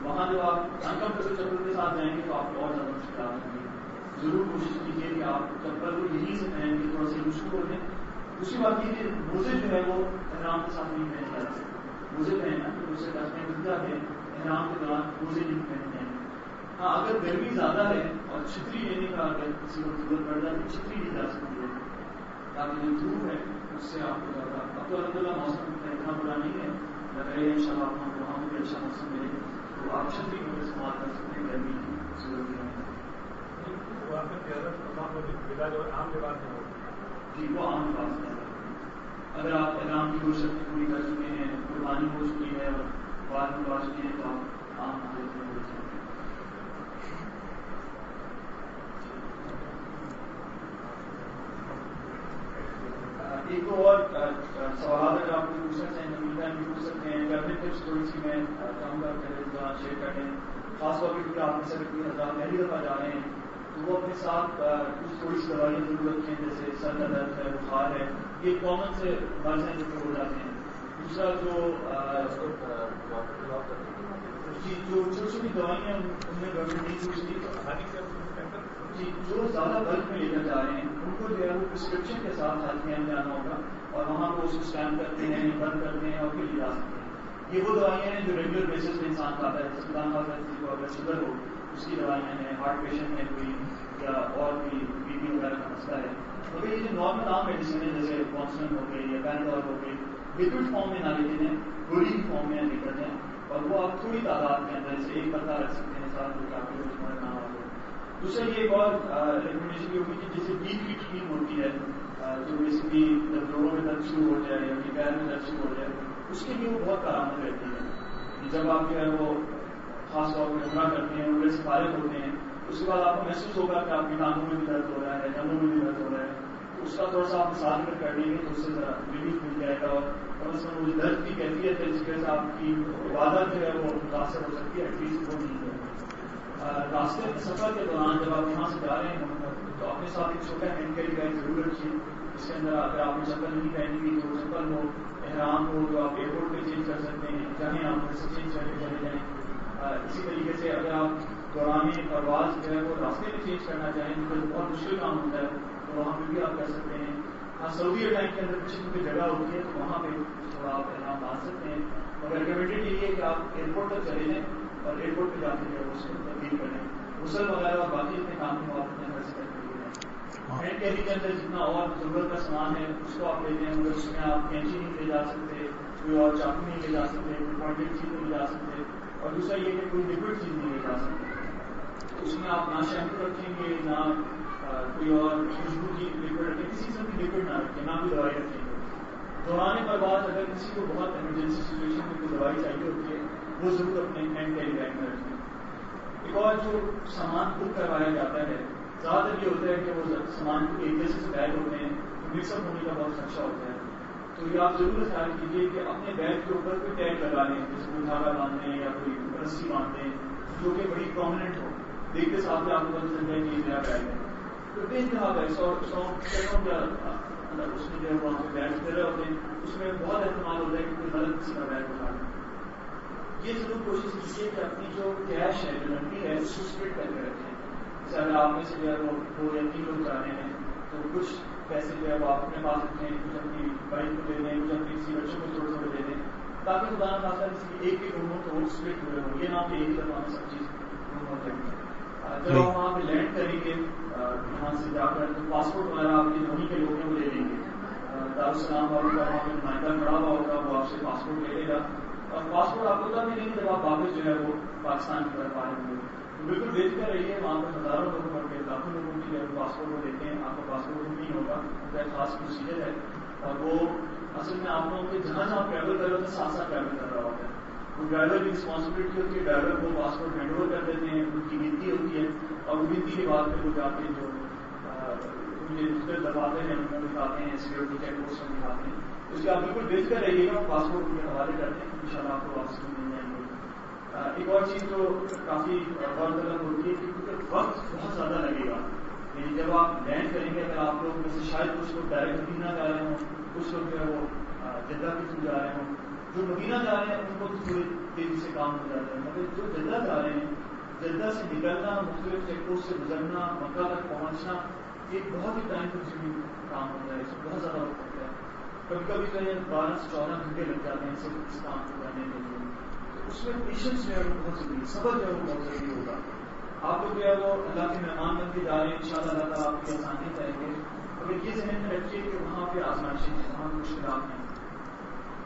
وہاں جب آپ انکمفرٹیبل چپل کے ساتھ جائیں گے تو آپ کو اور زیادہ مشکلات ہوں گی. ضرور کوشش کیجیے کہ آپ چپل کو یہیں سے پہن کے تھوڑا سا مشکل ہو جائیں. دوسری بات یہ کہ موزے جو ہے وہ احرام کے ساتھ نہیں پہنے جاتے. موزے پہننا تو اسے ڈسٹیں مل جاتے ہیں، احرام کے دوران موزے نہیں پہنتے ہیں. ہاں اگر گرمی زیادہ ہے اور چھتری لینے کا اگر کسی کو ضرورت پڑ جائے تو چھتری لی جا سکتی ہے تاکہ جو دھوپ ہے اس سے آپ کو زیادہ. اب تو الحمدللہ موسم اتنا برا نہیں ہے، لگ رہا ہے ان شاء اللہ آپ کو وہاں بھی اچھا موسم ملے تو آپ چھتری کو استعمال کر سکتے ہیں گرمی کی ضرورت نہیں. جی وہ عام لباس ہے. اگر آپ احرام کی کوشش پوری کر چکے ہیں، قربانی ہو چکی ہے اور بعد میں لباس چکے ہیں تو آپ عام حالت میں ہو سکتے ہیں. ایک اور سوالات اگر آپ کو پوچھنا چاہیں تو بھی پوچھ سکتے ہیں. اپنے ٹپس تھوڑی سی میں چاہوں گا شیئر کریں، خاص طور پہ کیونکہ آپ میں سے حضرات پہلی دفعہ جا رہے ہیں تو وہ اپنے ساتھ کچھ تھوڑی سی دوائیاں ضرور رکھیں، جیسے سر کا درد ہے، بخار ہے، یہ کامن سے مرض ہیں جو کہ ہو جاتے ہیں. دوسرا جو چھوٹی چھوٹی دوائیاں ان میں گڑبڑی نہیں پوچھتی. جی جو زیادہ بلک میں لے کر جا رہے ہیں ان کو جو ہے وہ پرسکرپشن کے ساتھ ہیلتھ کیمپ میں جانا ہوگا اور وہاں پہ اس کو اسکین کرتے ہیں، بند کرتے ہیں اور پھر لے جا سکتے ہیں. یہ وہ دوائیاں ہیں جو ریگولر بیسس پہ انسان کھاتا ہے. خدا خاص کسی کو اگر شوگر ہو اس کی دوائیاں ہیں، ہارٹ پیشنٹ ہے کوئی یا اور بھی بی پی وغیرہ کا مسئلہ ہے. مگر یہ جو نارمل عام میڈیسن ہے جیسے کانسٹنٹ ہو گئی یا پینڈول ہو گئی، لکوڈ فارم میں نہ لیتے ہیں، گولی کی فارم میں لے کر جائیں اور وہ آپ تھوڑی تعداد کے اندر سے ایک پتہ رکھ سکتے ہیں ساتھ جو کہ آپ کے روزمرہ کام آ جائے. دوسرا یہ ایک اور ریکمنڈیشن یہ ہوگی کہ جیسے بیٹ کی ٹیم ہوتی ہے جو بیسکلی جب جوڑوں میں درد شروع ہو جائے یا پیر میں درد شروع ہو جائے اس کے لیے وہ بہت کارآمد رہتی ہے. جب آپ جو ہے وہ خاص طور پہ عمرہ کرتے ہیں، عمرے سے فارغ ہوتے ہیں، اس کے بعد آپ کو محسوس ہوگا کہ آپ کی ٹانگوں میں بھی درد ہو رہا ہے، جانوں میں بھی درد ہو رہا ہے. اس کا تھوڑا سا آپ مثال کر لیں گے تو اس سے ذرا ریلیف مل جائے گا اور کم از کم وہ درد کی کیفیت ہے جس کی وجہ سے آپ کی عبادت جو ہے وہ متاثر ہو سکتی ہے، ایٹ لیسٹ وہ نہیں ہے. راستے کے سفر کے دوران جب آپ یہاں سے جا رہے ہیں تو اپنے ساتھ ایک چھوٹا ہینڈ کیری بیگ ضرور رکھیے جس کے اندر اگر آپ کو چپل نہیں پہنی ہوئی تو چپل ہو، احرام ہو جو آپ ایئرپورٹ پہ چینج کر سکتے ہیں، چاہیں آپ گھر سے چینج کر کے چلے جائیں. اسی طریقے سے اگر آپ دوران پرواز جو ہے وہ راستے میں چینج کرنا چاہیں تو بہت مشکل کام ہوتا ہے تو وہاں پہ بھی آپ کر سکتے ہیں. ہاں سعودی ایئر لائن کے اندر کچھ کچھ جگہ ہوتی ہے تو وہاں پہ تھوڑا آپ احرام باندھ سکتے ہیں. مگر ریکمینڈیڈ یہ ہے کہ آپ ایئرپورٹ تک چلے جائیں اور ایئرپورٹ پہ جا کے جو ہے اس کو تبدیل کریں. غسل وغیرہ اور باقی اتنے کام کو آپ اپنے گھر سے کر کے لیں. ہینڈ کیری کے اندر جتنا اور ضرورت کا سامان ہے اس کو آپ لیتے ہیں، مگر اس میں آپ کینچی نہیں لے جا سکتے، کوئی اور چاقو نہیں لے جا سکتے، کوئی پوائنٹڈ چیز نہیں لے جا سکتے اور دوسرا یہ کہ کوئی لکوڈ چیز نہیں لے جا سکتے. اس میں آپ نہ شیمپو رکھیں گے، نہ کوئی اور خوشبو کی لکوڈ رکھیں، کسی قسم کی لکوڈ نہ رکھیں، نہ کوئی دوائی رکھیں گے. دوران پرواز اگر کسی کو بہت ایمرجنسی سچویشن میں کوئی دوائی چاہیے ہوتی ہے وہ ضرور اپنے ہینڈ کیری بیگ میں رکھیں. ایک اور جو سامان بک کروایا جاتا ہے زیادہ تر یہ ہوتا ہے کہ وہ سامان ایک جیسے سے بیگ ہوتے ہیں تو مکس اپ ہونے کا بہت خدشہ ہوتا ہے. تو یہ آپ ضرور خیال کیجیے کہ اپنے بیگ کے اوپر کوئی ٹیگ لگا لیں، جیسے کوئی دھاگا باندھ دیں یا کوئی رسی باندھ دیں جو کہ بڑی پرومیننٹ ہو، دیکھتے ساتھ آپ کو پتہ چل جائے کہ یہ میرا بیگ ہے. تو بے انتہا ہے 100 مطلب اس میں جو ہے وہاں پہ بیٹھ کر رہے ہوتے ہیں، اس میں بہت احتمال ہوتا ہے کہ کوئی غلط کسی کا بیگ اٹھا لے. یہ ضرور کوشش کیجیے کہ اپنی جو کیش ہے، جو نقدی ہے، اس کو اسپلٹ کر کے رکھیں. جیسے اگر آپ میں سے جو ہے وہ 2 یا 3 لوگ جا رہے ہیں تو کچھ پیسے جو ہے وہ آپ اپنے پاس رکھیں، کچھ اپنی بائک کو دے دیں، کچھ اپنی کسی بچوں کو تھوڑے تھوڑے دے دیں، تاکہ خدا نہ خاصا کسی ایک بھی روم ہو تو وہ اسپلٹ ہوئے ہو. یہ نہ کہ ایک ہی دفعہ میں سب چیز روم ہو جائے. جب آپ وہاں پہ لینڈ کریں گے یہاں سے جا کر، تو پاسپورٹ وغیرہ آپ کے وہیں کے لوگ ہیں وہ لے لیں گے. دارالسلام والوں کا وہاں پہ نمائندہ کھڑا ہوا ہوگا، وہ آپ سے پاسپورٹ لے لے گا، اور پاسپورٹ آپ کو تب ملیں گے جب آپ واپس جو ہے وہ پاکستان کی طرف آ رہے ہوں. بالکل بے فکر رہیے، وہاں پہ ہزاروں لوگوں پر کے لاکھوں لوگوں کی جب پاسپورٹ وہ لیتے ہیں، آپ کا پاسپورٹ نہیں ہوگا. ان کا ایک خاص پروسیجر ہے، اور وہ اصل میں آپ لوگوں کے جہاں جہاں ٹریول کر رہے ہوتے ہیں ساتھ ساتھ ٹریول کر رہا ہوتا ہے. وہ ڈرائیور کی رسپانسبلٹی ہوتی ہے، ڈرائیور کو پاسپورٹ ہینڈ اوور کر دیتے ہیں، ان کی گنتی ہوتی ہے، اور وہ گنتی کے بعد پھر وہ جا کے جو دباتے ہیں ان کو دکھاتے ہیں، سیکورٹی چیک پوسٹ میں دکھاتے ہیں. اس کے آپ بالکل بے فکر رہیے گا، پاسپورٹ ان کے حوالے کرتے ہیں، ان شاء اللہ آپ کو واپس مل جائیں گے. ایک اور چیز جو کافی غور طلب ہوتی ہے کہ کیونکہ وقت بہت زیادہ لگے گا. یعنی جب آپ لینڈ کریں گے، اگر آپ لوگ میں سے شاید کچھ لوگ ڈائریکٹ مدینہ جا رہے ہوں، کچھ لوگ جو ہے وہ جدہ کے تھرو جا رہے ہوں. جو مدینہ جا رہے ہیں ان کو تھوڑی تیزی سے کام ہو جاتا ہے، مگر جو جدہ جا رہے ہیں، جدہ سے نکلنا، مختلف چیک پوسٹ سے گزرنا، مکہ تک پہنچنا، ایک بہت ہی ٹائم کنزیومنگ کام ہوتا ہے. اس میں بہت زیادہ وقت لگتا ہے. کبھی کبھی تو 12 سے 14 گھنٹے لگ جاتے ہیں صرف اس کام کو کرنے کے لیے. اس میں پیشنس جو ہے وہ بہت ضروری، صبر جو ہے وہ بہت ضروری ہوگا. آپ لوگ جو ہے وہ اللہ کے مہمان بن کے جا رہے ہیں، ان شاء اللہ اللہ تعالیٰ آپ کی آسانی کریں گے. مگر یہ ذہن میں رکھیے کہ وہاں پہ آزمائشیں ہیں، وہاں مشکلات ہیں،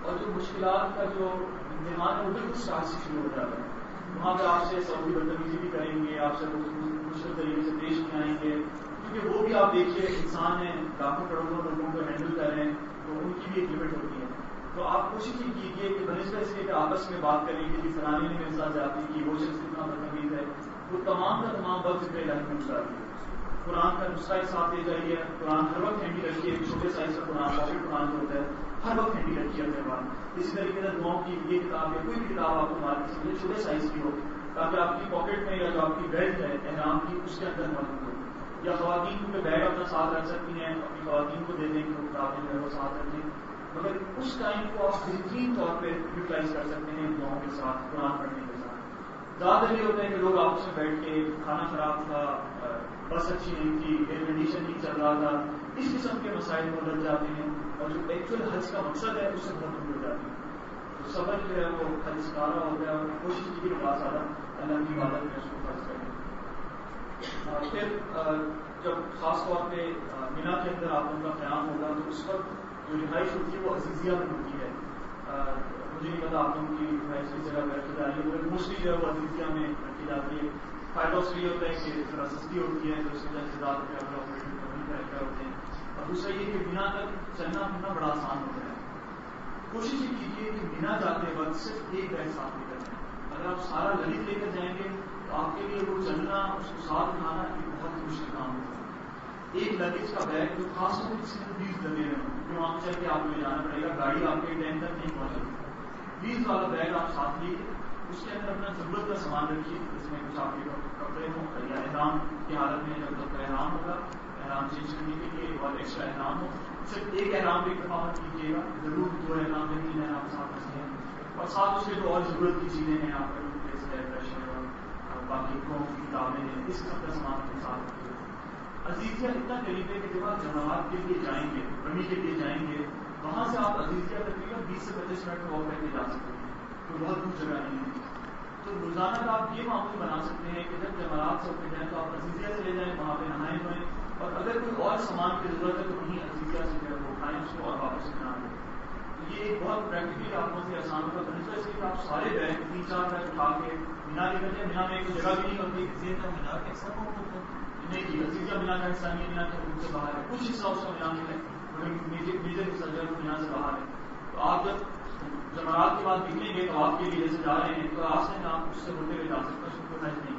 اور جو مشکلات کا جو امتحان ہے وہ بالکل اسٹارٹ سے شروع ہو جاتا ہے. وہاں پہ آپ سے سعودی بدتمیزی بھی کریں گے، آپ سے مشکل طریقے سے پیش بھی آئیں گے، کیونکہ وہ بھی آپ دیکھیے انسان ہیں، لاکھوں کروڑوں لوگوں کو ہینڈل کر رہے ہیں، تو ان کی بھی ایک لمٹ ہوتی ہے. تو آپ کوشش یہ کیجیے کہ بنسبت اس کے کہ آپس میں بات کریں کہ فلانی نے میرے ساتھ زیادتی کی، وہ شخص اتنا بدتمیز ہے، وہ تمام کا تمام وقت ذکر الہی میں گزار دیے. قرآن کا نسخہ ایک ساتھ لے جائیے، قرآن ہر وقت ہینڈی رکھیے. چھوٹے سائز کا قرآن، پاکٹ قرآن جو ہوتا ہے ہر وقت ہینڈی رکھیے اپنے پاس. اسی طریقے سے دعاؤں کی یہ کتاب یا کوئی بھی کتاب آپ کو مارکیٹ سے ملے چھوٹے سائز کی ہو، تاکہ آپ کی پاکٹ میں یا جو آپ کی بیلٹ ہے احرام کی اس کے اندر موجود ہو. یا خواتین کو بیگ اپنا ساتھ رکھ سکتی ہیں، اپنی خواتین کو دے دیں کہ وہ کتابیں جو ہے وہ ساتھ رکھیں. مگر اس ٹائم کو آپ بہترین طور پہ یوٹیلائز کر سکتے ہیں دعاؤں کے ساتھ، قرآن پڑھنے کے ساتھ. زیادہ یہ ہوتا ہے کہ لوگ آپس میں بیٹھ کے کھانا خراب تھا، بس اچھی نہیں تھی، ایئر کنڈیشن نہیں چل رہا تھا، اس قسم کے مسائل کو لگ جاتے ہیں، اور جو ایکچوئل حج کا مقصد ہے اس سے بہت دور ہو جاتے ہیں. تو صبر جو ہے وہ حج سکھانا ہوتا ہے، اور کوشش کی کہ بات زیادہ اللہ کی عبادت میں اس کو خرچ کریں. پھر جب خاص طور پہ مینا کے اندر آپ ان کا قیام ہوگا تو اس وقت جو رہائش ہوتی ہے وہ عزیزیہ میں ہوتی ہے. مجھے نہیں پتا آپ لوگوں کی رہائش کی جگہ پہ رکھی جا رہی ہے، مگر موسٹلی جو ہے وہ عزیزیہ میں رکھی جاتی ہے. فائدہ اس لیے ہوتا ہے کہ ذرا سستی ہوتی ہے، تو اس وجہ سے زیادہ ٹریول آپریٹر وہیں پہ رکھے ہوتے ہیں. اور دوسرا یہ کہ مینا تک چلنا پھرنا بڑا آسان ہوتا ہے. کوشش یہ کیجیے کہ مینا جاتے وقت صرف ایک بیگ ساتھ لے کر جائیں. اگر آپ سارا لگیج لے کر جائیں گے تو آپ کے لیے وہ چلنا، اس کو ساتھ اٹھانا ایک بہت ہی مشکل کام ہوگا. ایک لگیج کا بیگ جو خاص طور پر کسی میں 20 لگے ہوئے ہوں، کیوں آپ چاہتے آپ کو لے جانا پڑے گا، گاڑی آپ کے ٹائم تک نہیں پہنچے گی. 20 والا بیگ آپ ساتھ لیجیے، اس کے اندر اپنا ضرورت کا سامان رکھیے، جس میں کچھ آپ کے کپڑے ہوں یا احرام کی حالت میں جب تک احرام ہوگا، احرام چینج کرنے کے لیے اور ایکسٹرا احرام ہو. صرف ایک احرام ایک دفعہ مت کیجیے گا، ضرور 2 احرام یا 3 احرام ساتھ رکھتے ہیں. اور ساتھ اس کے جو اور ضرورت کی چیزیں ہیں آپ کا ٹوتھ ہے، برش ہے، اور باقی کتابیں ہیں، اس قسم کا سامان کے ساتھ رکھیے. عزیزیہ اتنا قریب ہے کہ جب آپ جماعت کے لیے جائیں گے، رمی کے لیے جائیں گے، وہاں سے آپ عزیزیہ تقریباً 20 سے 25 منٹ واک کر کے جا سکتے ہیں، کوئی بہت دور جگہ نہیں ہے. تو روزانہ کا آپ یہ معمول بنا سکتے ہیں کہ جب جماعت سے اٹھ جائیں تو آپ عزیزیہ چلے جائیں، وہاں پہ نہائیں ہوئیں، اور اگر کوئی اور سامان کی ضرورت ہے تو وہیں عزیزیہ سے جو ہے وہ اٹھائیں اس کو اور واپس بنا دیں. تو یہ ایک بہت پریکٹیکلی آپ کو آسان ہوگا. بنسبت اس لیے کہ آپ سارے بیگ 3-4 بیگ اٹھا کے مینا لے کر جائیں. مینا میں ایک جگہ بھی نہیں ہوتی، مینا کا حصہ نہیں کی عزیزیہ مینا کا حصہ نہیں ہے، مینا کے حدود سے باہر ہے. کچھ حصہ اس کا مینا میں ہے، میجر حصہ جو ہے وہ مینا سے باہر ہے. تو آپ جب جمعرات کے بعد نکلیں گے تو آپ کے لیے جیسے جا رہے ہیں تو راستے میں آپ اس سے ہوتے ہوئے جا سکتے ہیں، اس کو حج نہیں.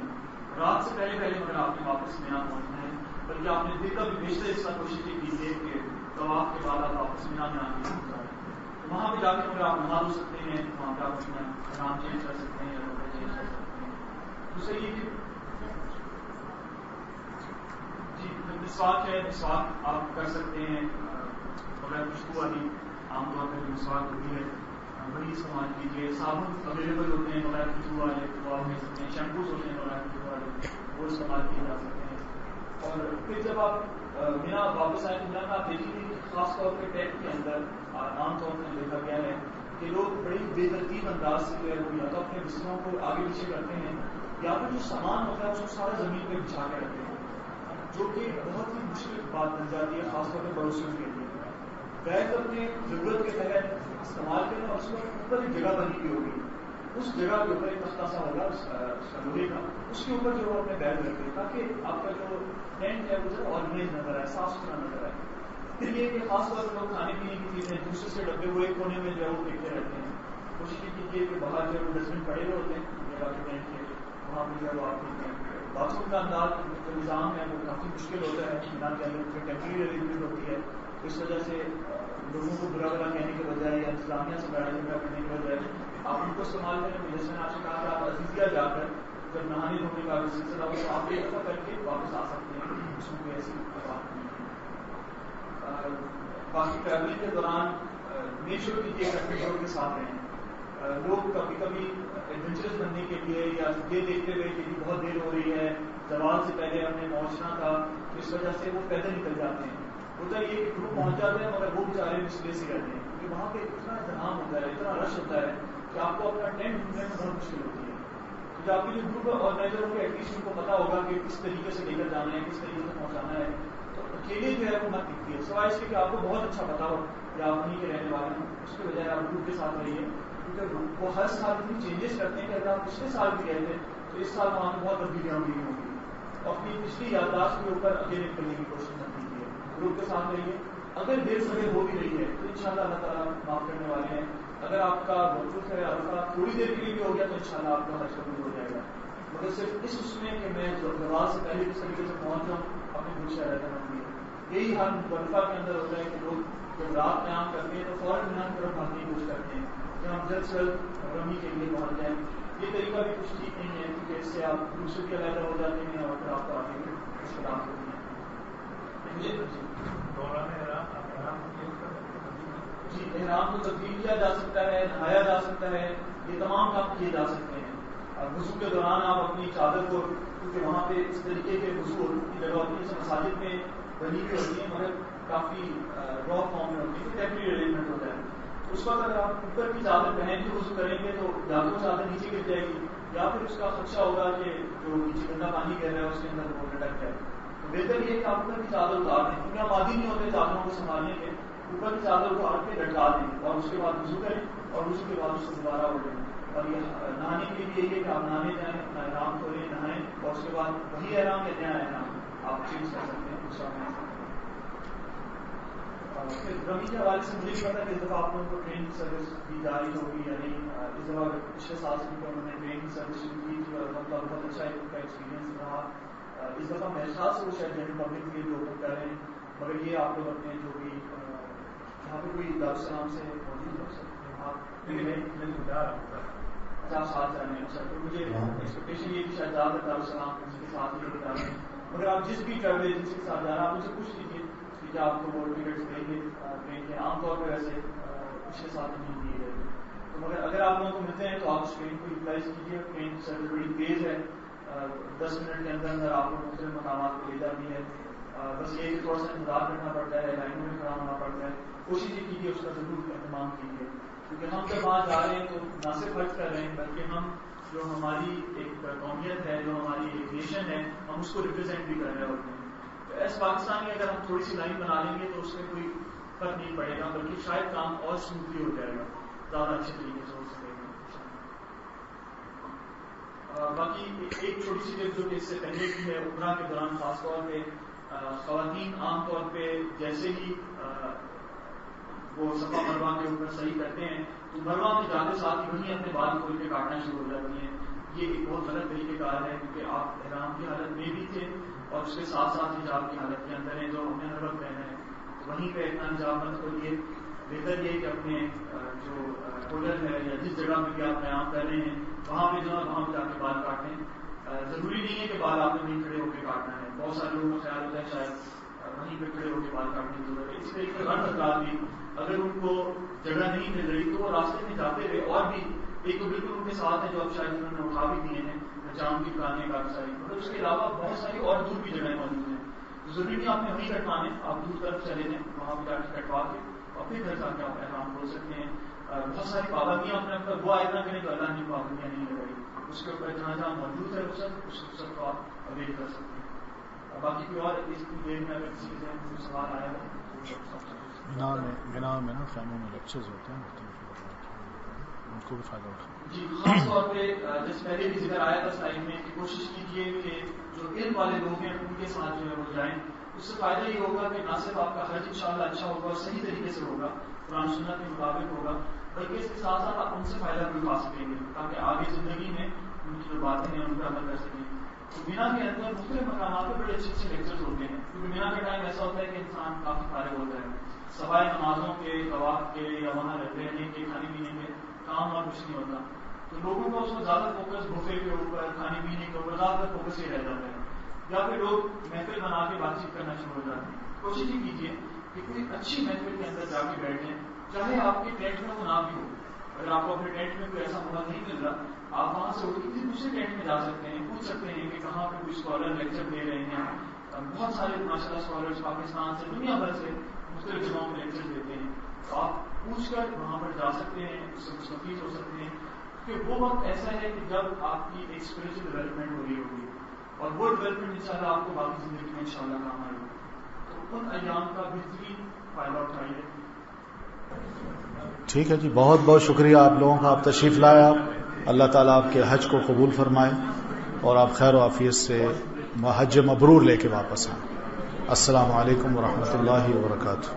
رات سے پہلے مگر آپ نے واپس مینا پہنچنا ہے، بلکہ آپ نے دن کا بھی بیشتر حصہ کوشش یہ کیجیے کہ طواف کے بعد آپ واپس مینا میں آنے کی گزاریں. وہاں پہ جا کے اگر آپ نہا دھو سکتے ہیں، وہاں پہ آپ اپنا احرام چینج کر سکتے ہیں یا کپڑے چینج کر سکتے ہیں. دوسرا یہ کہ جی مسواک ہے، مسواک آپ کر سکتے ہیں. ہے خوشبو والی عام طور پر جو مسواک ہوتی ہے وہی استعمال کیجیے. صابن اویلیبل ہوتے ہیں بغیر خوشبو والے وہ آپ لے سکتے ہیں. شیمپوز ہوتے ہیں بغیر خوشبو والے وہ استعمال کیے جا سکتے ہیں. اور پھر جب آپ مینا واپس آئے تو مینا میں آپ دیکھیں گے کہ خاص طور پہ ٹیک کے اندر عام طور پر دیکھا گیا ہے کہ لوگ بڑی بے ترتیب انداز سے جو ہے وہ یا تو اپنے بستروں کو آگے پیچھے کرتے ہیں یا پھر جو سامان ہوتا ہے اس کو سارا زمین پہ بچھا کے رکھتے ہیں, جو کہ بہت ہی مشکل بات بن جاتی ہے خاص طور پہ پڑوسیوں کے لیے. بیگ اپنے ضرورت کے تحت استعمال کریں اور اس میں اوپر ایک جگہ بنی ہوئی ہوگی, اس جگہ کے اوپر ایک تختہ سا ہوگا اس کا لوہے کا, اس کے اوپر جو اپنے بیگ رکھیں تاکہ آپ کا جو ٹینٹ ہے وہ ذرا آرگنائز نظر آئے, صاف ستھرا نظر آئے. پھر یہ کہ خاص طور پر لوگ کھانے پینے کی چیزیں دوسرے سے ڈبے ہوئے کونے میں جو ہے وہ دیکھتے رہتے ہیں. کوشش کیجیے کہ باہر جو ہے وہ ڈسٹبن پڑے ہوئے ہوتے ہیں جگہ کے ٹینٹ کے وہاں پہ جو ہے وہ آپ دیکھتے ہیں. باتھ روم کا انداز جو نظام ہے وہ کافی مشکل ہوتا ہے, میدان کے اندر ٹیمپریری ارینجمنٹ ہوتی ہے, اس وجہ سے لوگوں کو برا بلا کہنے کے بجائے یا انتظامیہ سے لڑائی جھگڑا کرنے کے بجائے آپ ان کو استعمال کریں. جیسے میں نے آپ سے کہا کہ آپ عزیزیہ جا کر جب نہانے دھونے کا سلسلہ ہو تو آپ ایک دفعہ کر کے واپس آ سکتے ہیں, اس میں کوئی ایسی بات نہیں ہے. باقی ٹریولنگ کے دوران میک شیور کیجیے کہ کنٹرول کے ساتھ رہیں. لوگ کبھی کبھی ایڈونچرس بننے کے لیے یا یہ دیکھتے ہوئے کہ بہت دیر ہو رہی ہے, زوال سے پہلے ہم نے پہنچنا تھا, اس وجہ سے وہ پیدل نکل جاتے ہیں. ہوتا ہے یہ کہ گروپ پہنچ جاتے ہیں مگر وہ بیچارے مسئلے سے رہتے ہیں کیونکہ وہاں پہ اتنا انتظام ہوتا ہے, اتنا رش ہوتا ہے کہ آپ کو اپنا ٹینٹ ڈھونڈنے میں بہت مشکل ہوتی ہے. تو آپ کے جو گروپ آرگنائزر ہوں گے ایٹ لیسٹ ان کو پتا ہوگا کہ کس طریقے سے لے کر جانا ہے, کس طریقے سے پہنچانا ہے. تو اکیلے جو ہے وہ مت دکھتی ہے, سوائے اس کے کہ آپ کو بہت اچھا پتا ہو یا آپ وہیں کے رہنے والے ہیں, اس کے بجائے آپ گروپ کے ساتھ رہیے کیونکہ وہ ہر سال اتنی چینجز کرتے ہیں کہ اگر آپ پچھلے سال بھی رہتے تو اس سال وہاں پہ بہت تبدیلیاں ہوئی ہوں گی. اپنی پچھلی یادداشت کے اوپر اکیلے نکلنے کی کوشش نہ کیجیے, گروپ کے ساتھ رہیے. اگر دیر سویر ہو بھی رہی ہے تو انشاءاللہ اللہ تعالیٰ معاف کرنے والے ہیں. اگر آپ کا وقوف ہے عرفہ تھوڑی دیر کے لیے بھی ہو گیا تو انشاءاللہ آپ کا حج قبول ہو جائے گا. مگر صرف اس میں کہ میں زوال سے پہلے کس طریقے سے پہنچ جاؤں اپنی خوشی رہتا ہوں. یہی حال مطلفہ کے اندر ہوتا ہے کہ لوگ جب رات قیام کرتے ہیں تو فوراً مینا کی طرف بھاگنے کی کوشش کرتے ہیں کہ ہم جلد سے جلد رمی کے لیے پہنچ جائیں. یہ طریقہ بھی کچھ ٹھیک نہیں ہے کیونکہ اس سے آپ دوسرے کے علیحدہ ہو جاتے ہیں اور پھر آپ کو آگے مشکلات ہوتی ہیں. جی احرام کو تبدیل کیا جا سکتا ہے, نہایا جا سکتا ہے, یہ تمام کام کیے جا سکتے ہیں. وضو کے دوران آپ اپنی چادر کو, کیونکہ وہاں پہ اس طریقے کے وضو کی جگہ ہوتی ہے, مساجد میں بنی ہوئی ہوتی ہیں مگر کافی را فارم میں ہوتی ہے, ٹیمپریری ارینجمنٹ ہوتا ہے. اس وقت اگر آپ اوپر کی چادر پہن کے وضو کریں گے تو یا تو چادر نیچے گر جائے گی یا پھر اس کا خدشہ ہوگا کہ جو نیچے گندا پانی گر رہا ہے اس کے اندر وہ لٹک جائے. تو بہتر یہ کہ آپ اوپر کی چادر اتار دیں کیونکہ ہم عادی نہیں ہوتے چادروں کو سنبھالنے کے. اوپر کی چادر اتار کے لٹکا دیں اور اس کے بعد وضو کریں اور وضو کے بعد اس کو دوبارہ اڑیں. اور یہ نہانے کے لیے یہی ہے کہ آپ نہانے جائیں, اپنا احرام کھولیں, نہائیں اور اس کے بعد وہی احرام یا نیا احرام آپ چینج کر سکتے ہیں دوسرا میں. رمی کے حوالے سے مجھے نہیں پتا کہ اس دفعہ آپ لوگوں کو ٹرین کی سروس دی جا رہی ہوگی یا نہیں. اس دفعہ پچھلے سال سے انہوں نے ٹرین کی سروس شروع کی تھی اور بہت اچھا ان کا ایکسپیرینس رہا. اس دفعہ میرے خیال سے وہ شاید جنرل پبلک کے لیے اوپن کر رہے ہیں مگر یہ آپ لوگ اپنے جو بھی یہاں پہ کوئی دارالسلام سے موجود ہو سکتے ہیں آپ اچھا ساتھ جانے ہیں. اچھا تو مجھے ایکسپیکٹیشن یہ کہ شاید زیادہ دارالسلام اس کے ساتھ ہی جا رہے ہیں مگر آپ جس بھی ٹریول ایجنسی کے ساتھ جا رہے ہیں آپ مجھے پوچھ لیجیے کہ کیا آپ کو وہ ٹکٹس دیں گے ٹرین کے. عام طور پہ ویسے پچھلے سال نہیں دیے گئے تو مگر اگر آپ لوگوں کو ملتے ہیں تو آپ اس ٹرین کو یوٹیلائز کیجیے. ٹرین کی سروس بڑی تیز ہے, 10 منٹ کے اندر اندر آپ کو مختلف مقامات کو لے جاتی ہے. بس یہ تھوڑا سا انتظار کرنا پڑتا ہے, لائنوں میں کھڑا ہونا پڑتا ہے. کوشش یہ کیجیے اس کا ضرور اہتمام کیجیے کیونکہ ہم جب وہاں جا رہے ہیں تو نہ صرف خرچ کر رہے ہیں بلکہ ہم جو ہماری ایک قومیت ہے, جو ہماری ایک نیشن ہے, ہم اس کو ریپرزینٹ بھی کر رہے ہوتے ہیں. تو ایس پاکستانی اگر ہم تھوڑی سی لائن بنا لیں گے تو اس میں کوئی فرق نہیں پڑے گا بلکہ شاید کام اور اسموتھلی ہو جائے گا, زیادہ اچھے طریقے سے ہو سکے گا. باقی ایک چھوٹی سی ٹپ جو کہ اس سے پہلے کی ہے, عمرہ کے دوران خاص طور پہ خواتین عام طور پہ جیسے ہی وہ صفا مروا کے اوپر صحیح کرتے ہیں تو مروا میں جاتے ساتھ ہی وہیں اپنے بال کھول کے کاٹنا شروع ہو جاتی ہیں. یہ ایک بہت غلط طریقہ کار ہے کیونکہ آپ احرام کی حالت میں بھی تھے اور اس کے ساتھ ساتھ حجاب کی حالت کے اندر ہیں جو ہم نے ہر وقت رہنا ہے. وہیں پہ اتنا حجاب مت کھولیے. بہتر یہ کہ اپنے جو ہوٹل ہے یا جس جگہ پہ بھی آپ قیام کر رہے ہیں وہاں پہ جو ہے وہاں پہ جا کے بال کاٹیں. ضروری نہیں ہے کہ بال آپ نے نہیں کھڑے ہو کے کاٹنا ہے. بہت سارے لوگوں کا خیال ہوتا ہے شاید وہیں پہ کھڑے ہو کے بال کاٹنے کی ضرورت ہے. اس طریقے سے ہر افراد بھی اگر ان کو جگہ نہیں مل رہی تو وہ راستے میں جاتے ہوئے اور بھی ایک تو بالکل ان کے ساتھ ہے جو اب شاید انہوں نے اٹھا بھی دیے ہیں جام کی دکانیں کافی ساری, مگر اس کے علاوہ بہت ساری اور دور بھی جگہیں موجود ہیں. ضروری نہیں آپ نے وہیں کٹوانے, آپ دور طرف چلے جائیں وہاں پہ جا کے کٹوا کے اور پھر گھر جا کے آپ احرام کھول سکتے ہیں. بہت ساری پابندیاں اپنے وہ آئے نہ کریں تو اللہ نے پابندیاں نہیں لگائی, اس کے اوپر جہاں جہاں موجود ہے اس کو آپ اویل کر سکتے ہیں. باقی کوئی اور اس دیر میں اگر کسی کے ذہن میں سوال آیا ہو مینا میں نا خیموں میں لیکچرز ہوتے ہیں, ان کو بھی فائدہ اٹھا. جی, خاص طور پہ جیسے پہلے بھی ذکر آیا تھا سائن میں کہ کوشش کیجیے کہ جو علم والے لوگ ہیں ان کے ساتھ جو ہے وہ جائیں. اس سے فائدہ یہ ہوگا کہ نہ صرف آپ کا حج انشاءاللہ اچھا ہوگا اور صحیح طریقے سے ہوگا, قرآن سنت کے مطابق ہوگا, بلکہ اس کے ساتھ ساتھ آپ ان سے فائدہ بھی اٹھا سکیں گے تاکہ آگے زندگی میں ان کی جو باتیں ہیں ان پر عمل کر سکیں. تو مینا کے اندر مختلف مقامات پہ بڑے اچھے اچھے لیکچرز ہوتے ہیں, کیونکہ مینا کا ٹائم ایسا ہوتا ہے کہ انسان کافی فارغ ہوتا ہے, سوائے نمازوں کے, طواف کے یا وہاں رہنے کے, کھانے پینے کے کام اور کچھ نہیں ہوتا. تو لوگوں کا اس میں زیادہ فوکس بفے کے اوپر, کھانے پینے کے اوپر زیادہ فوکس یہ رہ جاتا ہے, یا پھر لوگ محفل بنا کے بات چیت کرنا شروع ہو جاتے ہیں. کوشش یہ کیجیے کہ کوئی اچھی محفل کے اندر جا کے بیٹھیں, چاہے آپ کے ٹینٹ میں وہ نہ بھی ہو. اگر آپ کو اپنے ٹینٹ میں کوئی ایسا موقع نہیں مل رہا, آپ وہاں سے اٹھ کے کسی دوسرے ٹینٹ میں جا سکتے ہیں, پوچھ سکتے ہیں کہ کہاں پہ کوئی اسکالر لیکچر دے رہے ہیں. بہت سارے ماشاء اللہ اسکالرس پاکستان سے, دنیا بھر سے مختلف جگہوں میں لیکچر دیتے ہیں. تو آپ پوچھ کر وہاں پر جا سکتے ہیں, اس سے مستفید ہو سکتے ہیں. کہ وہ وقت ایسا ہے کہ جب آپ کی ایک اسپرچل ڈیولپمنٹ ہو رہی ہوگی, اور وہ ڈیولپمنٹ انشاءاللہ آپ کو باقی زندگی میں انشاءاللہ کام آئے گا. تو ان ایام کا بہترین فائدہ اٹھائیے. ٹھیک ہے جی, بہت بہت شکریہ آپ لوگوں کا, آپ تشریف لایا. اللہ تعالیٰ آپ کے حج کو قبول فرمائے اور آپ خیر و عافیت سے حج مبرور لے کے واپس آئیں. السلام علیکم ورحمۃ اللہ وبرکاتہ.